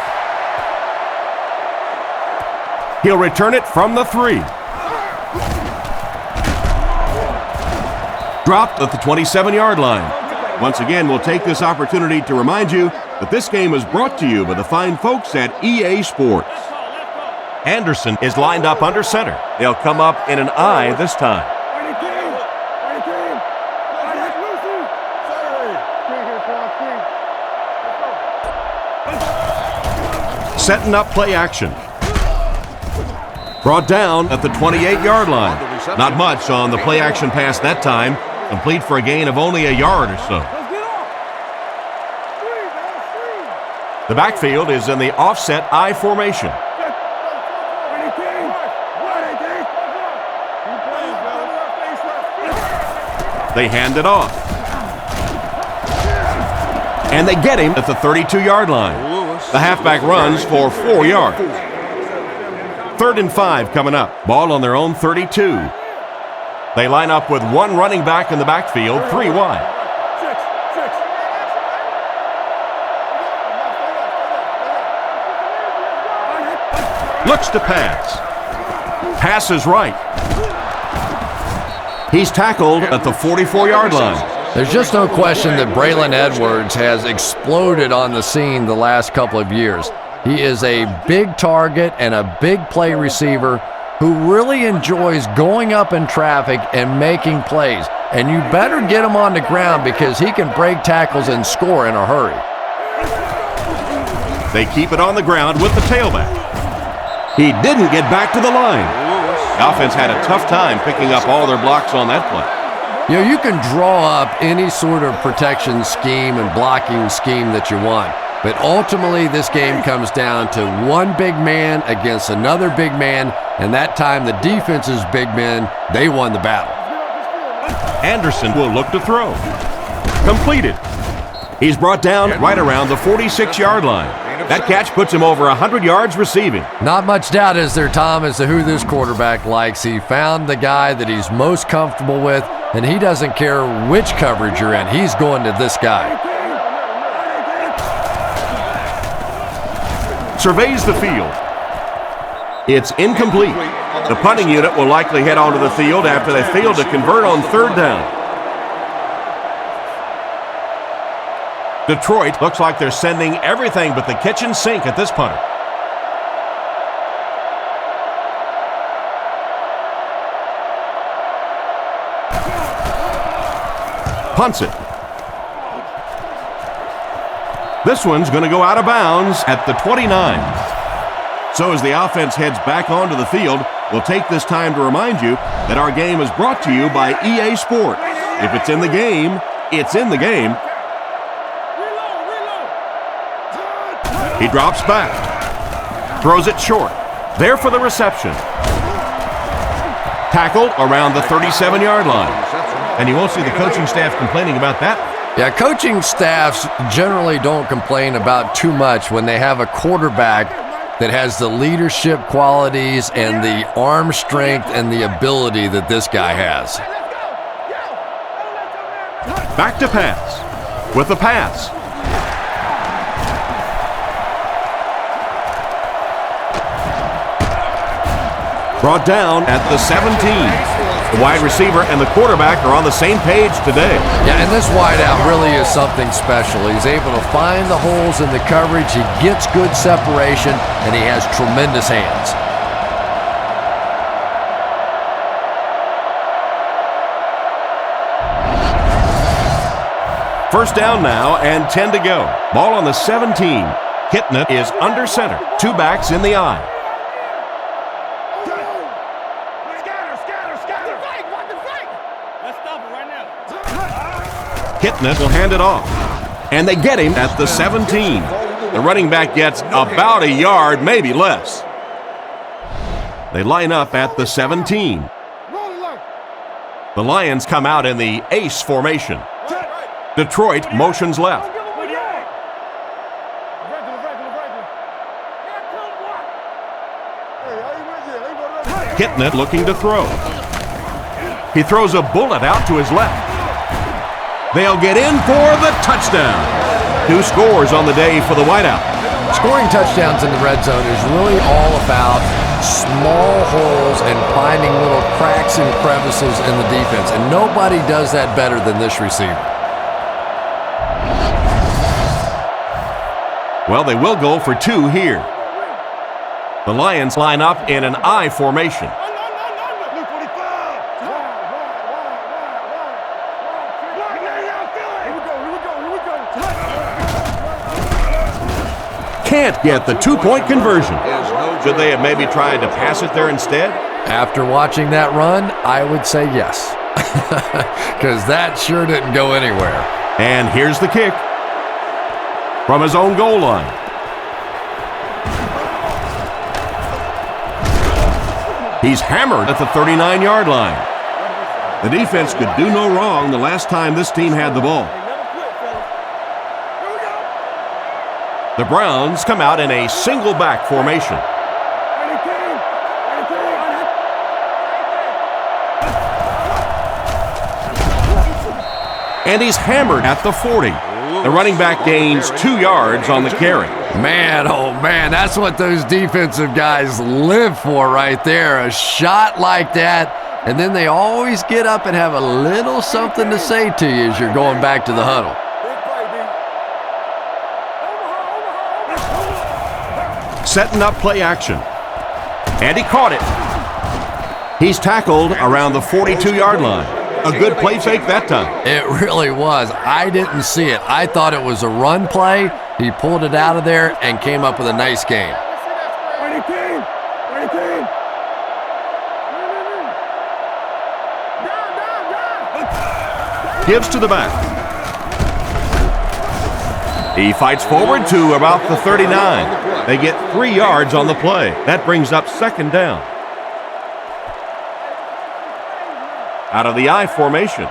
He'll return it from the 3. Dropped at the 27-yard line. Once again, we'll take this opportunity to remind you that this game is brought to you by the fine folks at EA Sports. Anderson is lined up under center. They'll come up in an I this time. Setting up play action. Brought down at the 28-yard line. Not much on the play action pass that time. Complete for a gain of only a yard or so. The backfield is in the offset I formation. They hand it off. And they get him at the 32-yard line. The halfback runs for 4 yards. 3rd and 5 coming up. Ball on their own 32. They line up with 1 running back in the backfield, 3 wide. Looks to pass. Pass is right. He's tackled at the 44-yard line. There's just no question that Braylon Edwards has exploded on the scene the last couple of years. He is a big target and a big play receiver who really enjoys going up in traffic and making plays. And you better get him on the ground because he can break tackles and score in a hurry. They keep it on the ground with the tailback. He didn't get back to the line. The offense had a tough time picking up all their blocks on that play. You know, you can draw up any sort of protection scheme and blocking scheme that you want, but ultimately this game comes down to one big man against another big man, and that time the defense's big men, they won the battle. Anderson will look to throw. Completed. He's brought down right around the 46-yard line. That catch puts him over 100 yards receiving. Not much doubt is there, Tom, as to who this quarterback likes. He found the guy that he's most comfortable with, and he doesn't care which coverage you're in. He's going to this guy. Surveys the field. It's incomplete. The punting unit will likely head onto the field after they failed to convert on 3rd down. Detroit looks like they're sending everything but the kitchen sink at this punter. Punts it. This one's going to go out of bounds at the 29. So as the offense heads back onto the field, we'll take this time to remind you that our game is brought to you by EA Sports. If it's in the game, it's in the game. He drops back. Throws it short. There for the reception. Tackled around the 37-yard line. And you won't see the coaching staff complaining about that. Yeah, coaching staffs generally don't complain about too much when they have a quarterback that has the leadership qualities and the arm strength and the ability that this guy has. Back to pass. With the pass. Brought down at the 17. The wide receiver and the quarterback are on the same page today. Yeah, and this wideout really is something special. He's able to find the holes in the coverage. He gets good separation, and he has tremendous hands. First down now and 10 to go. Ball on the 17. Hitting it is under center. 2 backs in the eye. Hitting it will hand it off. And they get him at the 17. The running back gets about a yard, maybe less. They line up at the 17. The Lions come out in the ace formation. Detroit motions left. Hitting it, looking to throw. He throws a bullet out to his left. They'll get in for the touchdown. 2 scores on the day for the whiteout. Scoring touchdowns in the red zone is really all about small holes and finding little cracks and crevices in the defense, and nobody does that better than this receiver. Well, they will go for 2 here. The Lions line up in an I formation. Can't get the 2-point conversion. Should they have maybe tried to pass it there instead? After watching that run, I would say yes, because that sure didn't go anywhere. And here's the kick from his own goal line. He's hammered at the 39-yard line. The defense could do no wrong the last time this team had the ball. The Browns come out in a single back formation. And he's hammered at the 40. The running back gains 2 yards on the carry. Man, oh man, that's what those defensive guys live for right there. A shot like that, and then they always get up and have a little something to say to you as you're going back to the huddle. Setting up play action. And he caught it. He's tackled around the 42-yard line. A good play fake that time. It really was. I didn't see it. I thought it was a run play. He pulled it out of there and came up with a nice gain. Gives to the back. He fights forward to about the 39. They get 3 yards on the play. That brings up 2nd down. Out of the I formation.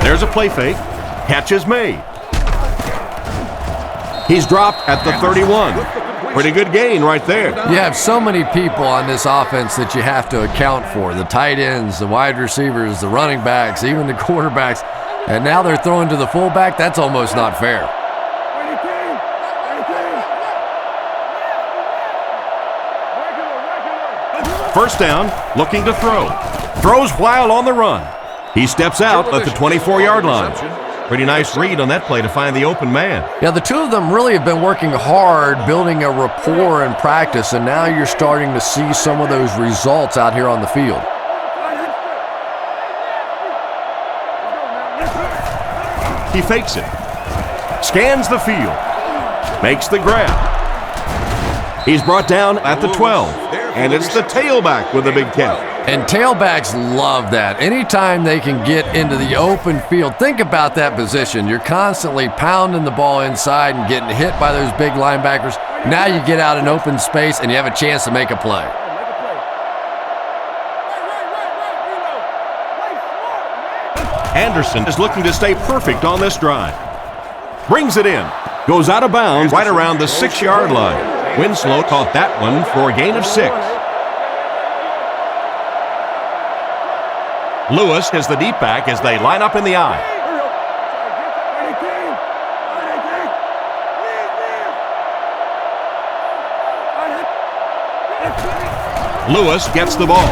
There's a play fake. Catch is made. He's dropped at the 31. Pretty good gain right there. You have so many people on this offense that you have to account for. The tight ends, the wide receivers, the running backs, even the quarterbacks. And now they're throwing to the fullback. That's almost not fair. First down, looking to throw. Throws while on the run. He steps out at the 24-yard line. Pretty nice read on that play to find the open man. Yeah, the two of them really have been working hard, building a rapport in practice, and now you're starting to see some of those results out here on the field. He fakes it. Scans the field. Makes the grab. He's brought down at the 12. And it's the tailback with a big catch. And tailbacks love that. Anytime they can get into the open field, think about that position. You're constantly pounding the ball inside and getting hit by those big linebackers. Now you get out in open space and you have a chance to make a play. Anderson is looking to stay perfect on this drive. Brings it in. Goes out of bounds right around the 6-yard line. Winslow caught that one for a gain of 6. Lewis is the deep back as they line up in the I. Lewis gets the ball.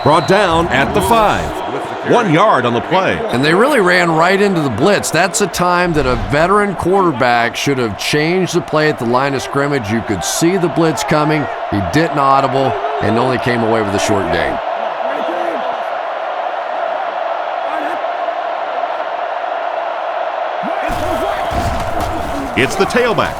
Brought down at the 5. 1 yard on the play. And they really ran right into the blitz. That's a time that a veteran quarterback should have changed the play at the line of scrimmage. You could see the blitz coming. He didn't audible and only came away with a short gain. It's the tailback.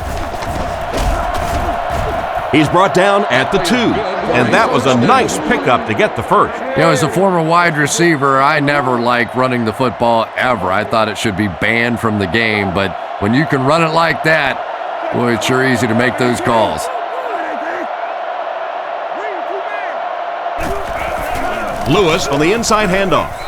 He's brought down at the 2, and that was a nice pickup to get the first. You know, as a former wide receiver, I never liked running the football ever. I thought it should be banned from the game, but when you can run it like that, boy, it's sure easy to make those calls. Lewis on the inside handoff.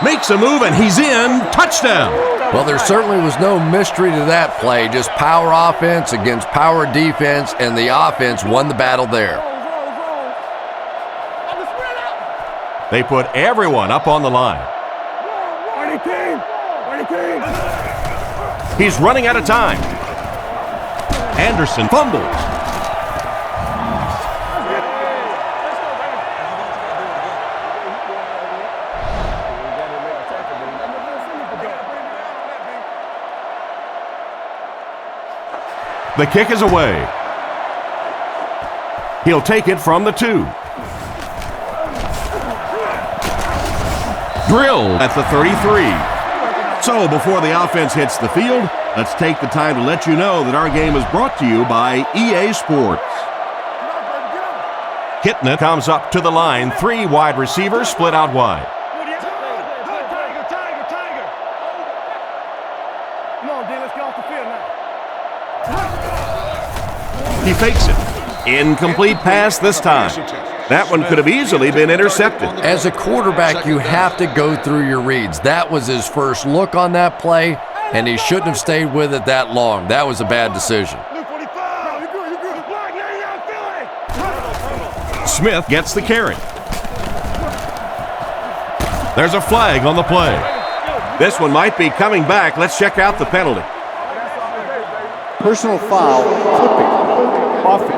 Makes a move, and he's in. Touchdown. Well, there certainly was no mystery to that play. Just power offense against power defense, and the offense won the battle there. They put everyone up on the line. He's running out of time. Anderson fumbles. The kick is away. He'll take it from the 2. Drilled at the 33. So before the offense hits the field, let's take the time to let you know that our game is brought to you by EA Sports. Kitna comes up to the line. 3 wide receivers split out wide. He fakes it. Incomplete pass this time. That one could have easily been intercepted. As a quarterback, you have to go through your reads. That was his first look on that play, and he shouldn't have stayed with it that long. That was a bad decision. Smith gets the carry. There's a flag on the play. This one might be coming back. Let's check out the penalty. Personal foul, clipping, offense.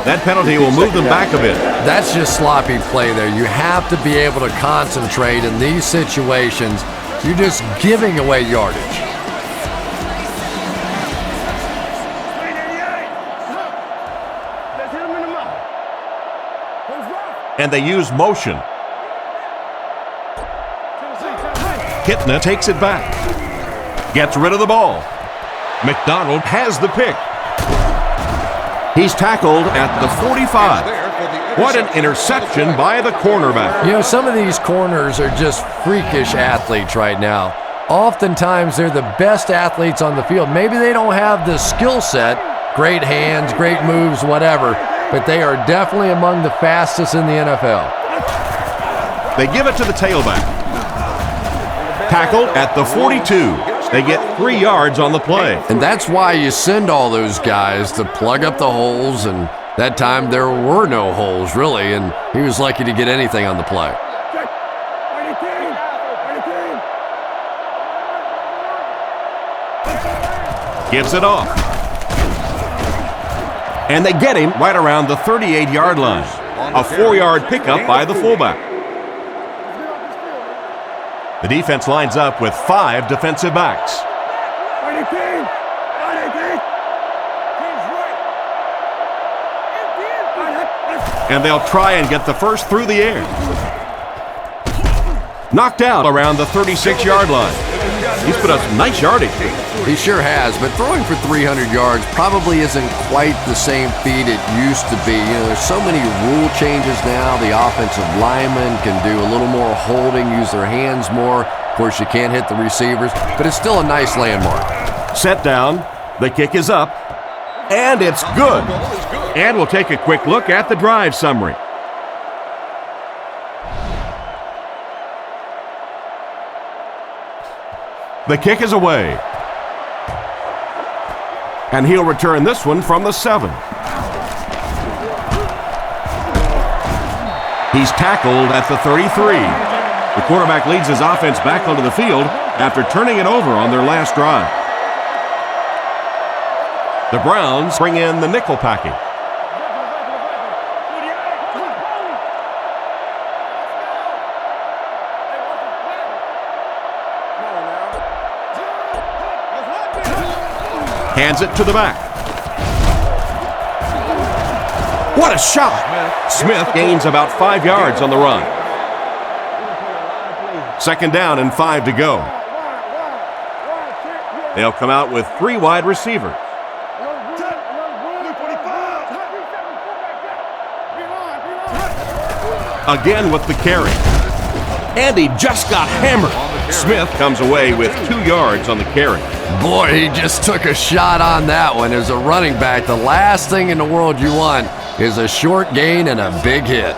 That penalty will move them back a bit. That's just sloppy play there. You have to be able to concentrate in these situations. You're just giving away yardage. And they use motion. Kitna takes it back. Gets rid of the ball. McDonald has the pick. He's tackled at the 45. What an interception by the cornerback. You know, some of these corners are just freakish athletes right now. Oftentimes, they're the best athletes on the field. Maybe they don't have the skill set, great hands, great moves, whatever, but they are definitely among the fastest in the NFL. They give it to the tailback. Tackled at the 42. They get 3 yards on the play. And that's why you send all those guys to plug up the holes, and that time there were no holes, really, and he was lucky to get anything on the play. Gives it off. And they get him right around the 38-yard line. A 4-yard pickup by the fullback. The defense lines up with 5 defensive backs. And they'll try and get the first through the air. Knocked out around the 36-yard line. He's put up some nice yardage. He sure has, but throwing for 300 yards probably isn't quite the same feat it used to be. You know, there's so many rule changes now. The offensive linemen can do a little more holding, use their hands more. Of course, you can't hit the receivers, but it's still a nice landmark. Set down. The kick is up. And it's good. And we'll take a quick look at the drive summary. The kick is away. And he'll return this one from the 7. He's tackled at the 33. The quarterback leads his offense back onto the field after turning it over on their last drive. The Browns bring in the nickel package. Hands it to the back. What a shot! Smith gains about 5 yards on the run. Second down and 5 to go. They'll come out with 3 wide receivers. Again with the carry. And he just got hammered. Smith comes away with 2 yards on the carry. Boy, he just took a shot on that one. As a running back, the last thing in the world you want is a short gain and a big hit.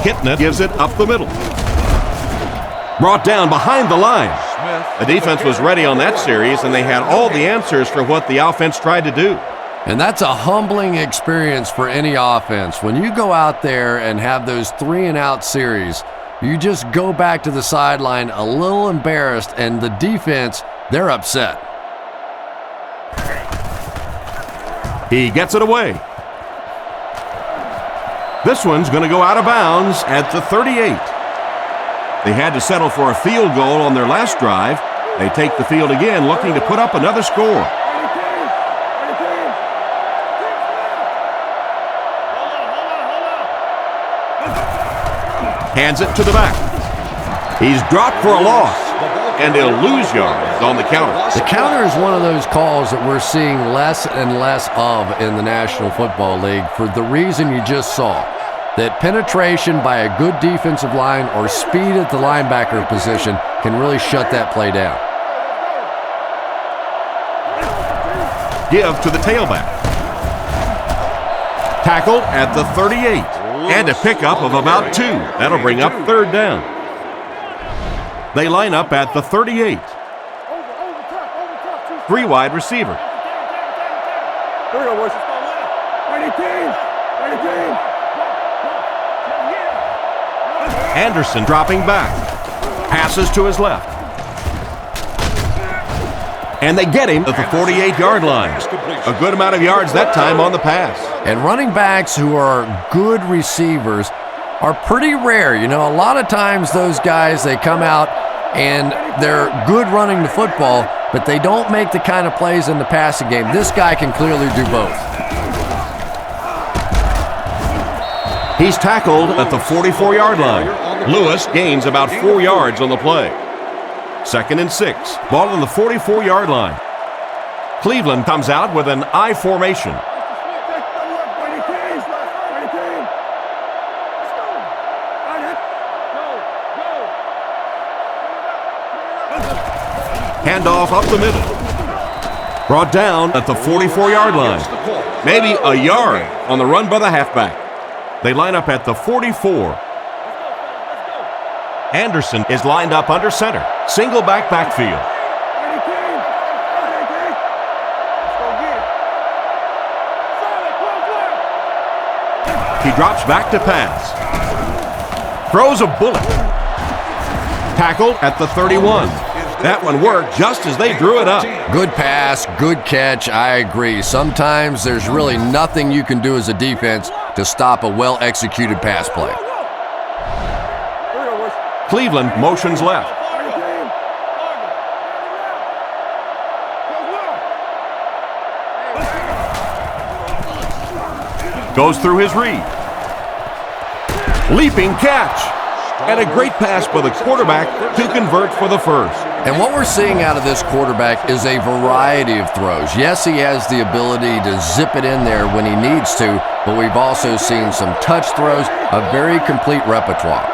Kitna gives it up the middle. Brought down behind the line. The defense was ready on that series, and they had all the answers for what the offense tried to do. And that's a humbling experience for any offense. When you go out there and have those 3-and-out series, you just go back to the sideline a little embarrassed, and the defense, they're upset. He gets it away. This one's going to go out of bounds at the 38. They had to settle for a field goal on their last drive. They take the field again, looking to put up another score. Hands it to the back. He's dropped for a loss, and he'll lose yards on the counter. The counter is one of those calls that we're seeing less and less of in the National Football League for the reason you just saw. That penetration by a good defensive line or speed at the linebacker position can really shut that play down. Give to the tailback. Tackled at the 38. And a pickup of about 2. That'll bring up 3rd down. They line up at the 38. 3 wide receiver. Here we go, boys. Ready, team. Ready, team. Anderson dropping back. Passes to his left. And they get him at the 48-yard line. A good amount of yards that time on the pass. And running backs who are good receivers are pretty rare. You know, a lot of times those guys, they come out and they're good running the football, but they don't make the kind of plays in the passing game. This guy can clearly do both. He's tackled at the 44-yard line. Lewis gains about 4 yards on the play. 2nd and 6. Ball on the 44-yard line. Cleveland comes out with an I formation. Handoff up the middle. Brought down at the 44-yard line. Maybe a yard on the run by the halfback. They line up at the 44. Anderson is lined up under center. Single back backfield. He drops back to pass. Throws a bullet. Tackled at the 31. That one worked just as they drew it up. Good pass, good catch, I agree. Sometimes there's really nothing you can do as a defense to stop a well-executed pass play. Cleveland motions left. Goes through his read. Leaping catch. And a great pass by the quarterback to convert for the first. And what we're seeing out of this quarterback is a variety of throws. Yes, he has the ability to zip it in there when he needs to, but we've also seen some touch throws, a very complete repertoire.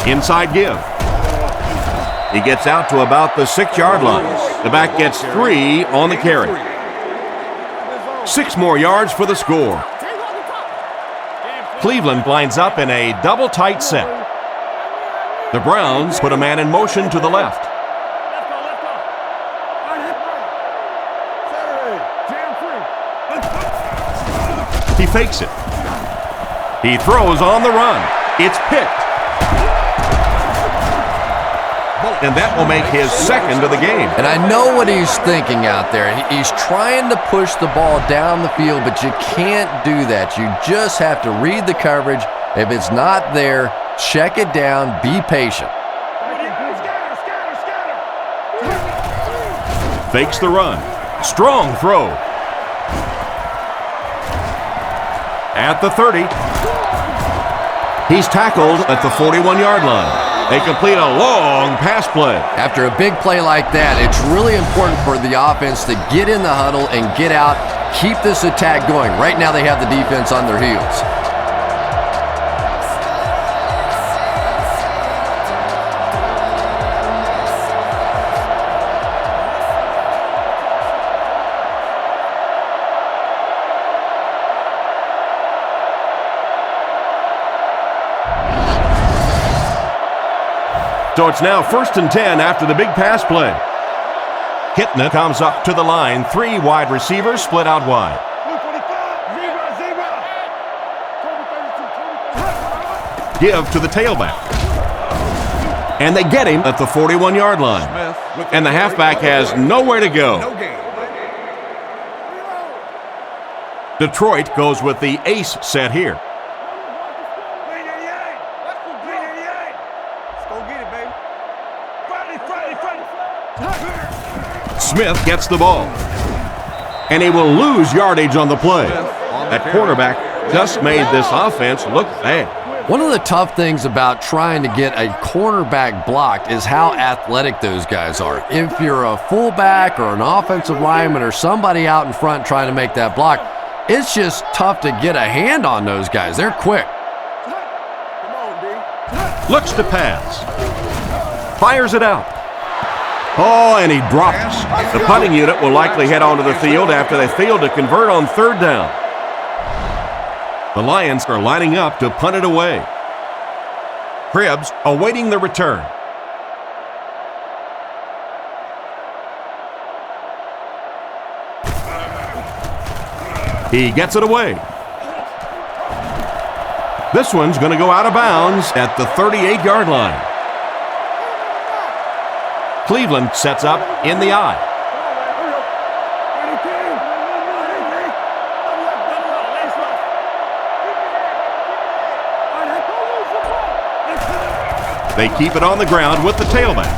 Inside give. He gets out to about the 6-yard line. The back gets 3 on the carry. 6 more yards for the score. Cleveland lines up in a double tight set. The Browns put a man in motion to the left. He fakes it. He throws on the run. It's picked. And that will make his 2nd of the game. And I know what he's thinking out there. He's trying to push the ball down the field, but you can't do that. You just have to read the coverage. If it's not there, check it down, be patient. Fakes the run. Strong throw. At the 30. He's tackled at the 41-yard line. They complete a long pass play. After a big play like that, it's really important for the offense to get in the huddle and get out, keep this attack going. Right now they have the defense on their heels. So it's now 1st and 10 after the big pass play. Kitna comes up to the line. 3 wide receivers split out wide. Give to the tailback. And they get him at the 41-yard line. And the halfback has nowhere to go. Detroit goes with the ace set here. Smith gets the ball. And he will lose yardage on the play. That cornerback just made this offense look bad. One of the tough things about trying to get a cornerback blocked is how athletic those guys are. If you're a fullback or an offensive lineman or somebody out in front trying to make that block, it's just tough to get a hand on those guys. They're quick. Looks to pass. Fires it out. Oh, and he drops. The punting unit will likely head onto the field after they fail to convert on 3rd down. The Lions are lining up to punt it away. Cribbs awaiting the return. He gets it away. This one's going to go out of bounds at the 38-yard line. Cleveland sets up in the I. They keep it on the ground with the tailback.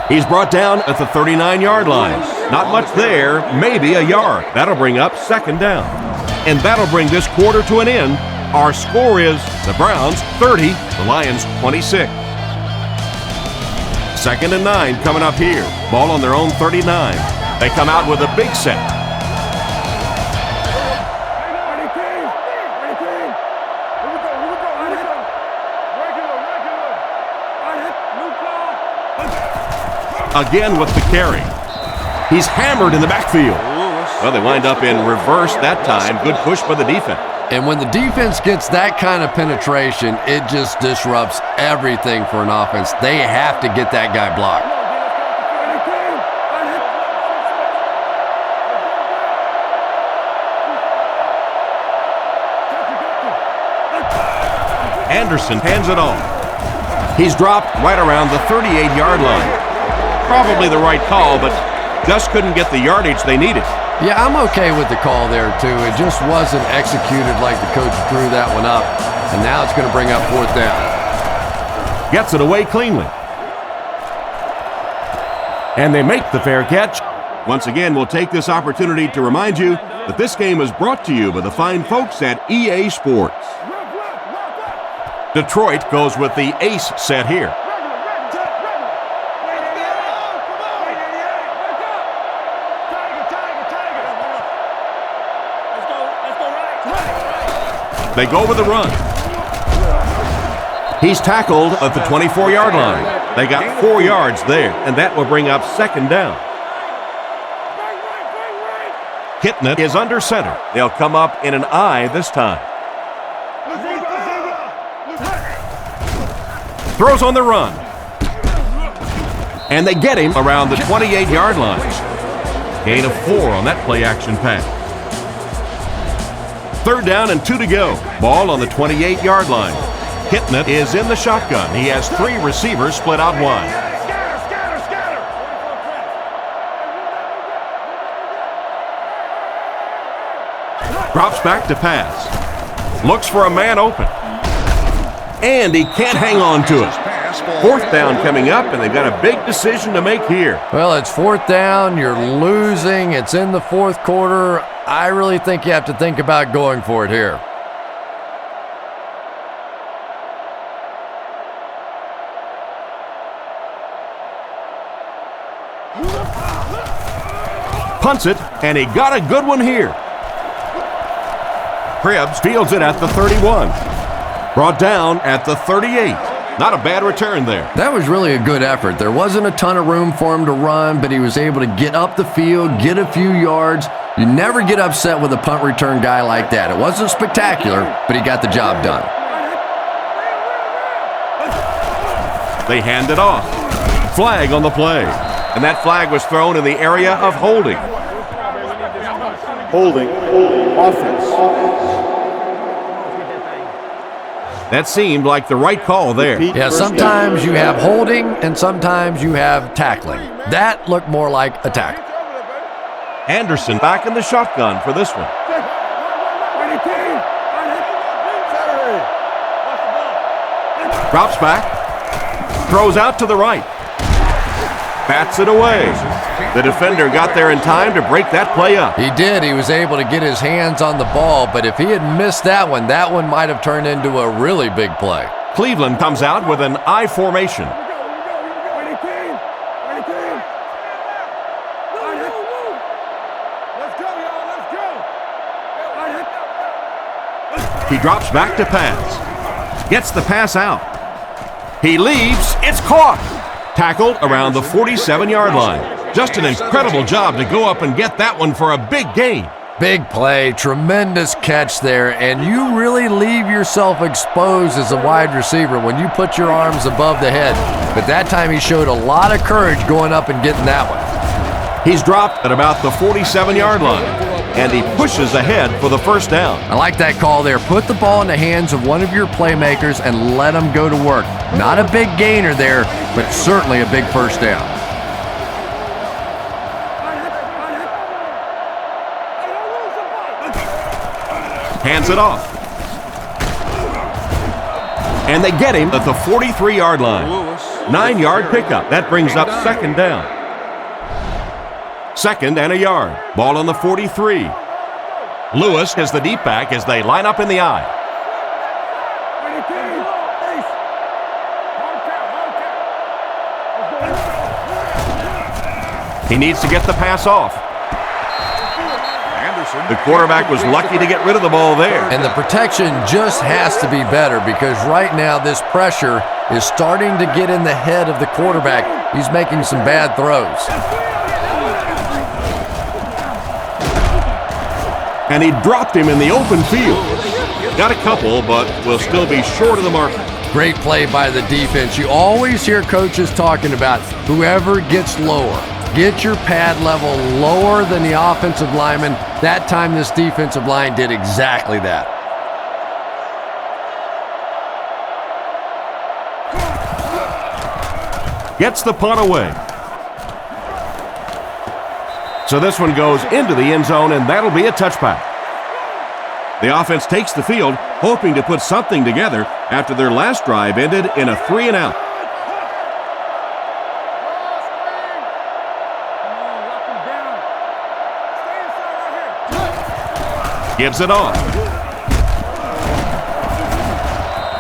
He's brought down at the 39-yard line. Not much there, maybe a yard. That'll bring up 2nd down. And that'll bring this quarter to an end. Our score is the Browns 30, the Lions 26. 2nd and 9 coming up here. Ball on their own 39. They come out with a big set. Again with the carry. He's hammered in the backfield. Well, they wind up in reverse that time. Good push by the defense. And when the defense gets that kind of penetration, it just disrupts everything for an offense. They have to get that guy blocked. Anderson hands it off. He's dropped right around the 38-yard line. Probably the right call, but just couldn't get the yardage they needed. Yeah, I'm okay with the call there, too. It just wasn't executed like the coach drew that one up. And now it's going to bring up 4th down. Gets it away cleanly. And they make the fair catch. Once again, we'll take this opportunity to remind you that this game is brought to you by the fine folks at EA Sports. Detroit goes with the ace set here. They go with the run. He's tackled at the 24-yard line. They got 4 yards there, and that will bring up 2nd down. Kitna is under center. They'll come up in an I this time. Throws on the run. And they get him around the 28-yard line. Gain of 4 on that play-action pass. 3rd down and 2 to go. Ball on the 28-yard line. Kitna is in the shotgun. He has 3 receivers split out wide. Drops back to pass. Looks for a man open. And he can't hang on to it. 4th down coming up, and they've got a big decision to make here. Well, it's 4th down. You're losing. It's in the 4th quarter. I really think you have to think about going for it here. Punts it, and he got a good one here. Cribbs fields it at the 31. Brought down at the 38. Not a bad return there. That was really a good effort. There wasn't a ton of room for him to run, but he was able to get up the field, get a few yards. You never get upset with a punt return guy like that. It wasn't spectacular, but he got the job done. They hand it off. Flag on the play. And that flag was thrown in the area of holding. Holding. Offense. That seemed like the right call there. Yeah, sometimes you have holding and sometimes you have tackling. That looked more like a tackle. Anderson back in the shotgun for this one. Drops back. Throws out to the right. Bats it away. The defender got there in time to break that play up. He did. He was able to get his hands on the ball, but if he had missed that one might have turned into a really big play. Cleveland comes out with an I formation. He drops back to pass. Gets the pass out. He leaves. It's caught. Tackled around the 47-yard line. Just an incredible job to go up and get that one for a big gain. Big play, tremendous catch there, and you really leave yourself exposed as a wide receiver when you put your arms above the head. But that time he showed a lot of courage going up and getting that one. He's dropped at about the 47-yard line, and he pushes ahead for the first down. I like that call there. Put the ball in the hands of one of your playmakers and let them go to work. Not a big gainer there, but certainly a big first down. Hands it off. And they get him at the 43-yard line. 9-yard pickup. That brings up second down. Second and a yard. Ball on the 43. Lewis is the deep back as they line up in the I. He needs to get the pass off. The quarterback was lucky to get rid of the ball there. And the protection just has to be better because right now this pressure is starting to get in the head of the quarterback. He's making some bad throws. And he dropped him in the open field. Got a couple, but will still be short of the mark. Great play by the defense. You always hear coaches talking about whoever gets lower. Get your pad level lower than the offensive lineman. That time this defensive line did exactly that. Gets the punt away. So this one goes into the end zone, and that'll be a touchback. The offense takes the field, hoping to put something together after their last drive ended in a 3-and-out. Gives it off.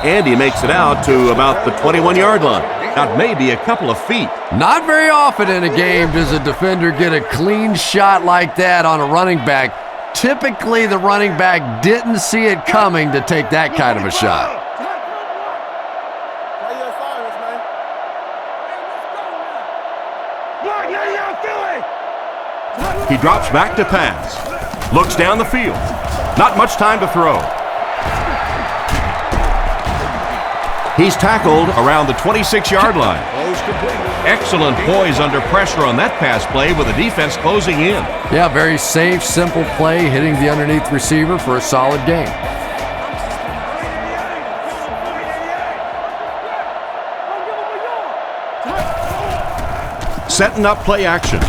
And he makes it out to about the 21-yard line. Not maybe a couple of feet. Not very often in a game does a defender get a clean shot like that on a running back. Typically, the running back didn't see it coming to take that kind of a shot. He drops back to pass. Looks down the field. Not much time to throw. He's tackled around the 26-yard line. Excellent poise under pressure on that pass play with the defense closing in. Yeah, very safe, simple play, hitting the underneath receiver for a solid gain. Setting up play action.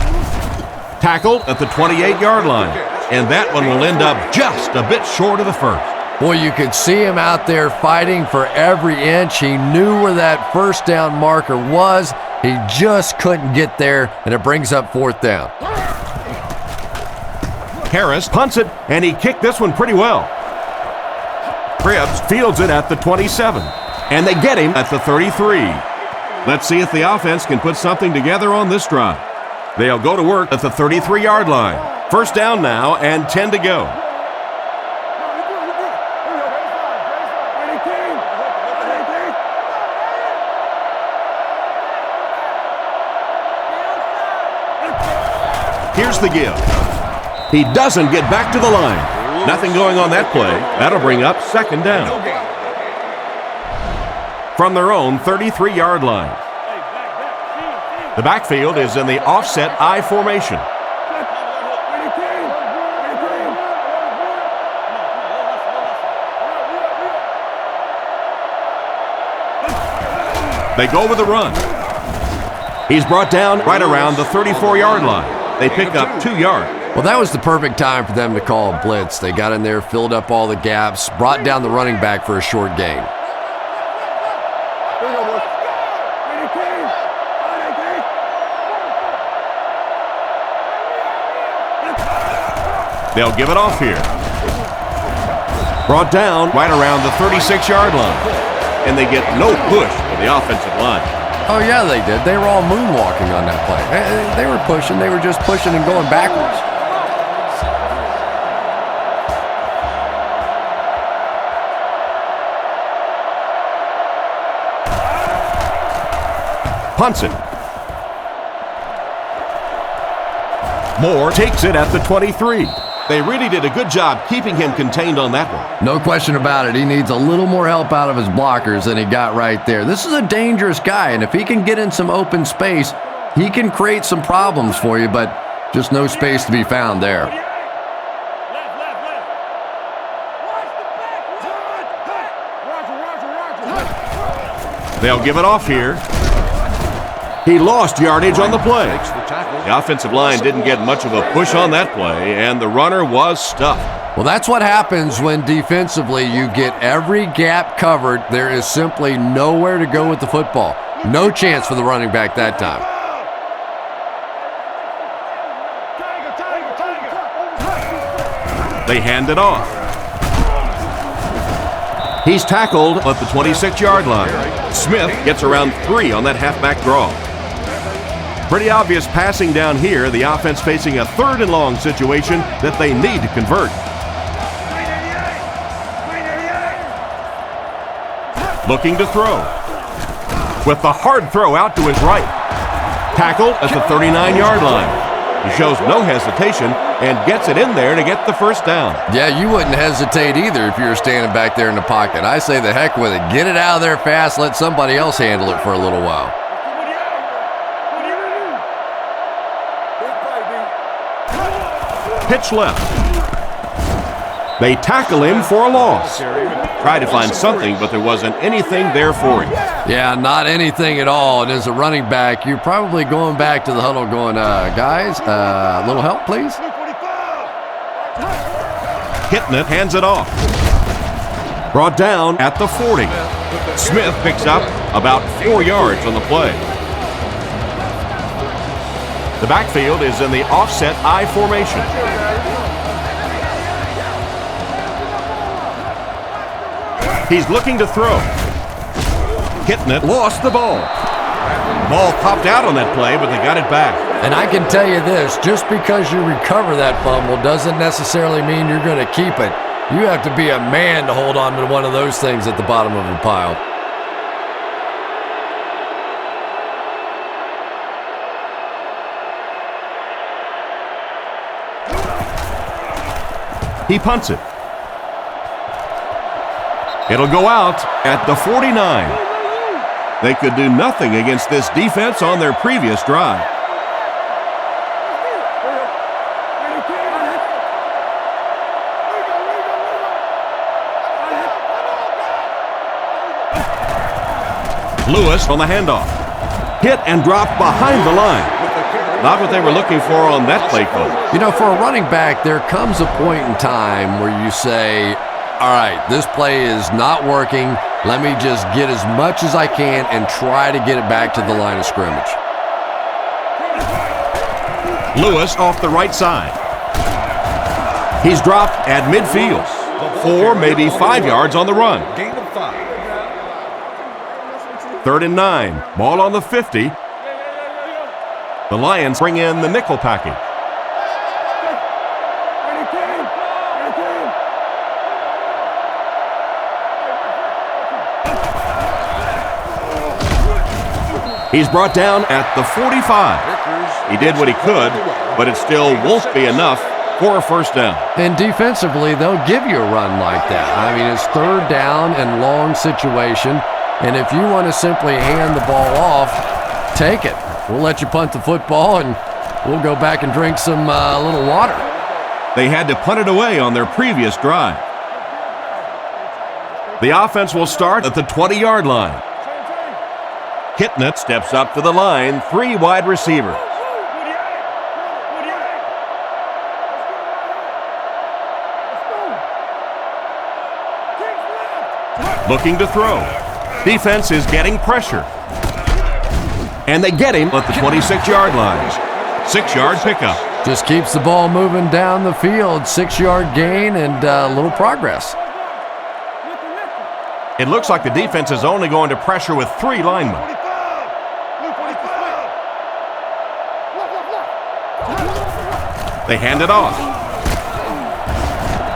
Tackled at the 28-yard line. And that one will end up just a bit short of the first. Boy, you could see him out there fighting for every inch. He knew where that first down marker was. He just couldn't get there, and it brings up fourth down. Harris punts it, and he kicked this one pretty well. Cribbs fields it at the 27, and they get him at the 33. Let's see if the offense can put something together on this drive. They'll go to work at the 33-yard line. First down now and 10 to go. Here's the give. He doesn't get back to the line. Nothing going on that play. That'll bring up second down. From their own 33-yard line. The backfield is in the offset I formation. They go with the run. He's brought down right around the 34-yard line. They pick up 2 yards. Well, that was the perfect time for them to call a blitz. They got in there, filled up all the gaps, brought down the running back for a short gain. They'll give it off here. Brought down right around the 36-yard line. And they get no push from the offensive line. Oh, yeah, they did. They were all moonwalking on that play. They were pushing. They were just pushing and going backwards. Punts it. Moore takes it at the 23. They really did a good job keeping him contained on that one. No question about it. He needs a little more help out of his blockers than he got right there. This is a dangerous guy, and if he can get in some open space, he can create some problems for you, but just no space to be found there. They'll give it off here. He lost yardage on the play. The offensive line didn't get much of a push on that play, and the runner was stuffed. Well, that's what happens when defensively you get every gap covered. There is simply nowhere to go with the football. No chance for the running back that time. They hand it off. He's tackled at the 26-yard line. Smith gets around 3 on that halfback draw. Pretty obvious passing down here. The offense facing a 3rd and long situation that they need to convert. Looking to throw. With the hard throw out to his right. Tackled at the 39-yard line. He shows no hesitation and gets it in there to get the first down. Yeah, you wouldn't hesitate either if you were standing back there in the pocket. I say the heck with it. Get it out of there fast. Let somebody else handle it for a little while. Pitch left. They tackle him for a loss. Tried to find something, but there wasn't anything there for him. Yeah, not anything at all. And as a running back, you're probably going back to the huddle going, guys, a little help, please? Hitting it, hands it off. Brought down at the 40. Smith picks up about 4 yards on the play. The backfield is in the offset I formation. He's looking to throw. Hitting it, lost the ball. Ball popped out on that play, but they got it back. And I can tell you this, just because you recover that fumble doesn't necessarily mean you're going to keep it. You have to be a man to hold on to one of those things at the bottom of the pile. He punts it. It'll go out at the 49. They could do nothing against this defense on their previous drive. Lewis on the handoff. Hit and dropped behind the line. Not what they were looking for on that play call. You know, for a running back, there comes a point in time where you say, all right, this play is not working. Let me just get as much as I can and try to get it back to the line of scrimmage. Lewis off the right side. He's dropped at midfield. 4, maybe 5 yards on the run. Gain of 5. 3rd and 9. Ball on the 50. The Lions bring in the nickel package. He's brought down at the 45. He did what he could, but it still won't be enough for a first down. And defensively, they'll give you a run like that. I mean, it's third down and long situation, and if you want to simply hand the ball off, take it. We'll let you punt the football, and we'll go back and drink some little water. They had to punt it away on their previous drive. The offense will start at the 20-yard line. Kitnett steps up to the line, 3 wide receivers. Looking to throw. Defense is getting pressure. And they get him at the 26-yard line. 6-yard pickup. Just keeps the ball moving down the field. 6-yard gain and a little progress. It looks like the defense is only going to pressure with 3 linemen. They hand it off.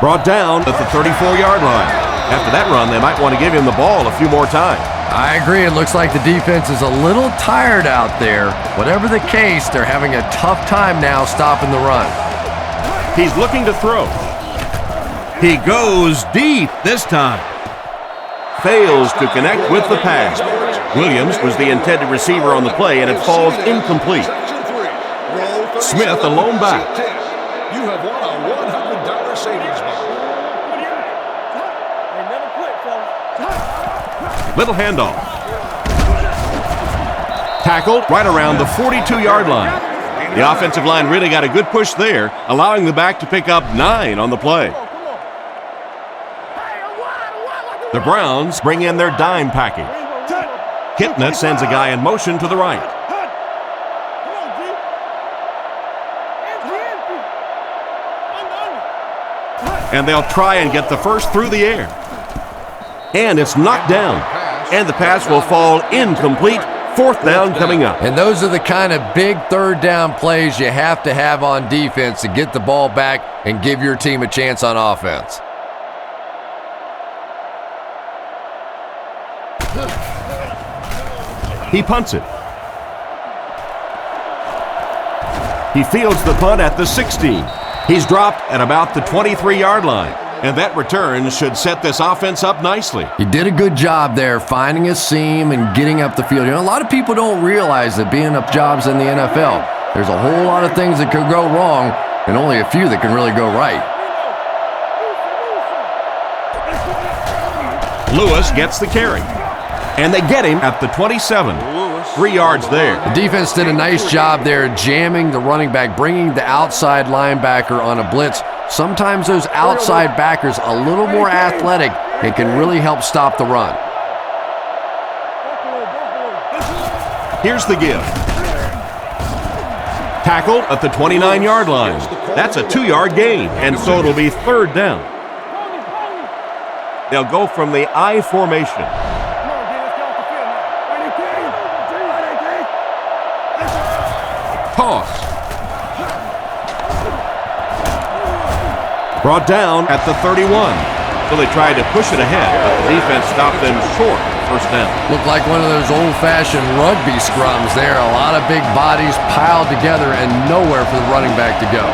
Brought down at the 34-yard line. After that run, they might want to give him the ball a few more times. I agree. It looks like the defense is a little tired out there. Whatever the case, they're having a tough time now stopping the run. He's looking to throw. He goes deep this time. Fails to connect with the pass. Williams was the intended receiver on the play, and it falls incomplete. Smith, a lone back. You have won a $100 savings bond. Little handoff. Tackled right around the 42-yard line. The offensive line really got a good push there, allowing the back to pick up 9 on the play. The Browns bring in their dime package. Kitnett sends a guy in motion to the right. And they'll try and get the first through the air. And it's knocked down. And the pass will fall incomplete. 4th down coming up. And those are the kind of big third down plays you have to have on defense to get the ball back and give your team a chance on offense. He punts it. He fields the punt at the 16. He's dropped at about the 23-yard line, and that return should set this offense up nicely. He did a good job there finding a seam and getting up the field. You know, a lot of people don't realize that being up jobs in the NFL, there's a whole lot of things that could go wrong and only a few that can really go right. Lewis gets the carry, and they get him at the 27. 3 yards there. The defense did a nice job there jamming the running back, bringing the outside linebacker on a blitz. Sometimes those outside backers a little more athletic and can really help stop the run. Here's the give. Tackled at the 29-yard line. That's a 2-yard gain, and so it'll be 3rd down. They'll go from the I formation. Toss. Brought down at the 31. So they tried to push it ahead, but the defense stopped them short. 1st down. Looked like one of those old-fashioned rugby scrums there. A lot of big bodies piled together and nowhere for the running back to go.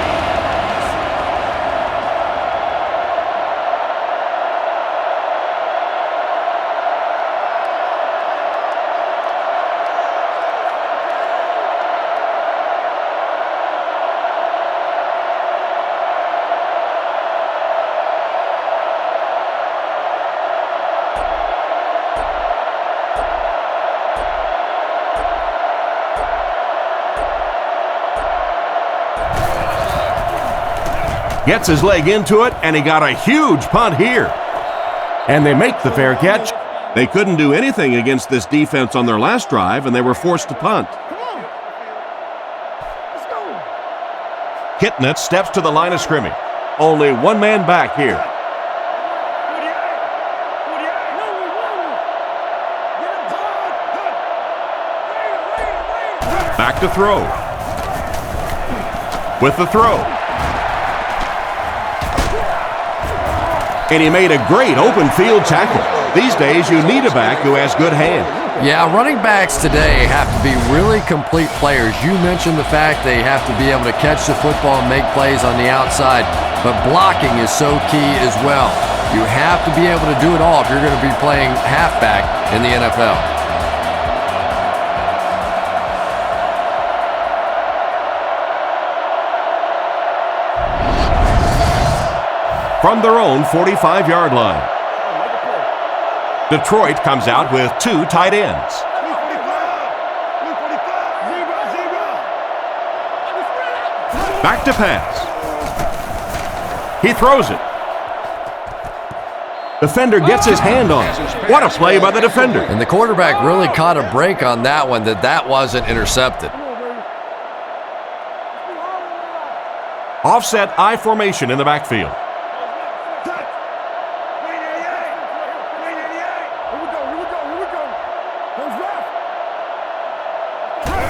Gets his leg into it, and he got a huge punt here. And they make the fair catch. They couldn't do anything against this defense on their last drive, and they were forced to punt. Kitnett steps to the line of scrimmage. Only one man back here. Back to throw. with the throw. And he made a great open field tackle. These days, you need a back who has good hands. Yeah, running backs today have to be really complete players. You mentioned the fact they have to be able to catch the football and make plays on the outside, but blocking is so key as well. You have to be able to do it all if you're going to be playing halfback in the NFL. From their own 45-yard line, Detroit comes out with 2 tight ends. Back to pass. He throws it. Defender gets his hand on it. What a play by the defender. And the quarterback really caught a break on that one, that wasn't intercepted. Offset I formation in the backfield.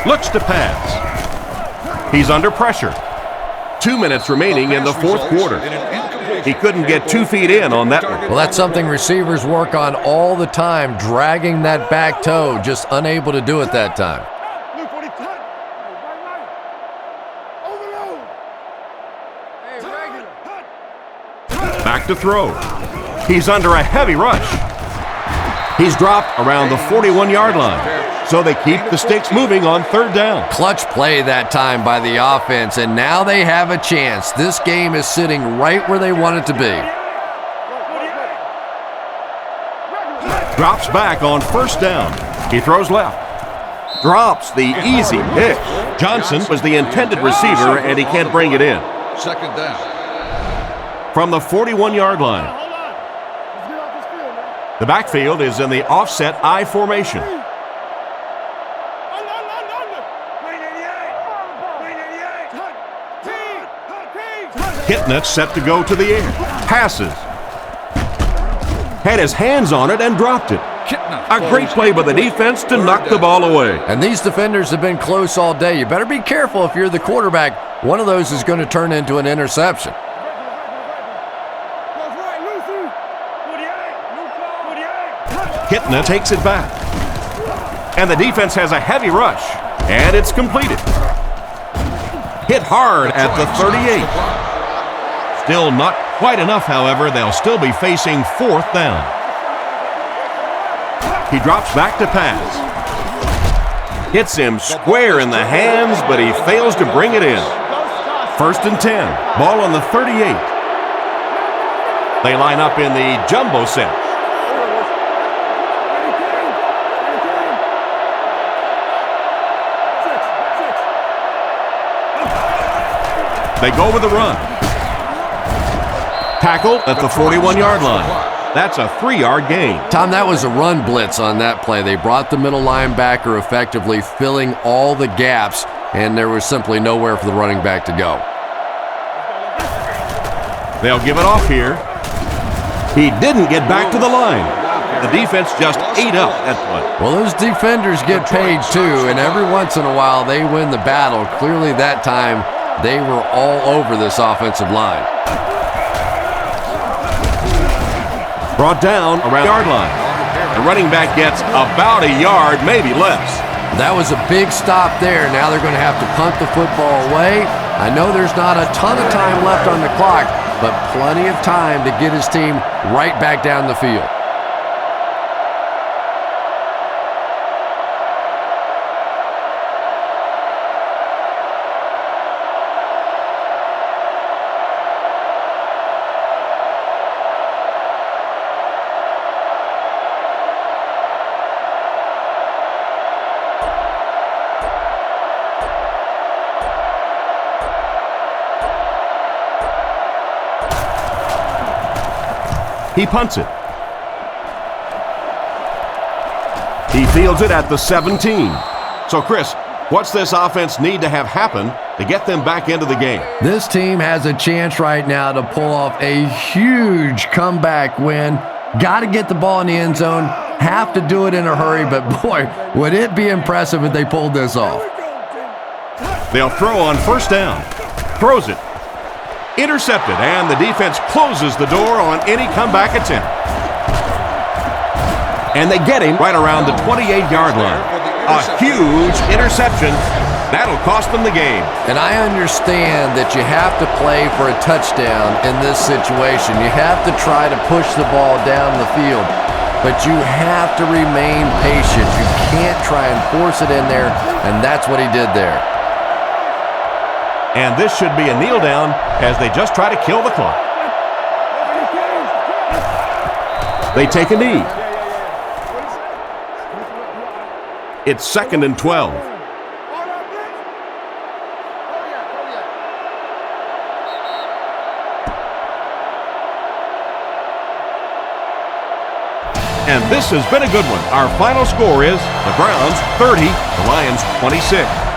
Looks to pass. He's under pressure. 2 minutes remaining in the fourth quarter. He couldn't get 2 feet in on that one. Well, that's something receivers work on all the time, dragging that back toe, just unable to do it that time. Back to throw. He's under a heavy rush. He's dropped around the 41-yard line, so they keep the sticks moving on third down. Clutch play that time by the offense, and now they have a chance. This game is sitting right where they want it to be. Drops back on first down. He throws left. Drops the easy pick. Johnson was the intended receiver, and he can't bring it in. Second down. From the 41-yard line, the backfield is in the offset I formation. Kitna set to go to the air. Passes. Had his hands on it and dropped it. A great play by the defense to knock the ball away. And these defenders have been close all day. You better be careful if you're the quarterback. One of those is going to turn into an interception. Kitna takes it back. And the defense has a heavy rush. And it's completed. Hit hard at the 38. Still not quite enough, however. They'll still be facing fourth down. He drops back to pass. Hits him square in the hands, but he fails to bring it in. First and 10. Ball on the 38. They line up in the jumbo set. They go with the run. Tackle at the 41-yard line. That's a 3-yard gain. Tom, that was a run blitz on that play. They brought the middle linebacker effectively, filling all the gaps, and there was simply nowhere for the running back to go. They'll give it off here. He didn't get back to the line. The defense just ate up that play. Well, those defenders get paid too, and every once in a while they win the battle. Clearly that time they were all over this offensive line. Brought down around the yard line. The running back gets about a yard, maybe less. That was a big stop there. Now they're going to have to punt the football away. I know there's not a ton of time left on the clock, but plenty of time to get his team right back down the field. He punts it. He fields it at the 17. So, Chris, what's this offense need to have happen to get them back into the game? This team has a chance right now to pull off a huge comeback win. Got to get the ball in the end zone. Have to do it in a hurry, but boy, would it be impressive if they pulled this off. They'll throw on first down. Throws it. Intercepted, and the defense closes the door on any comeback attempt. And they get him right around the 28-yard line. A huge interception. That'll cost them the game. And I understand that you have to play for a touchdown in this situation. You have to try to push the ball down the field. But you have to remain patient. You can't try and force it in there, and that's what he did there. And this should be a kneel down as they just try to kill the clock. They take a knee. It's 2nd and 12. And this has been a good one. Our final score is the Browns 30, the Lions 26.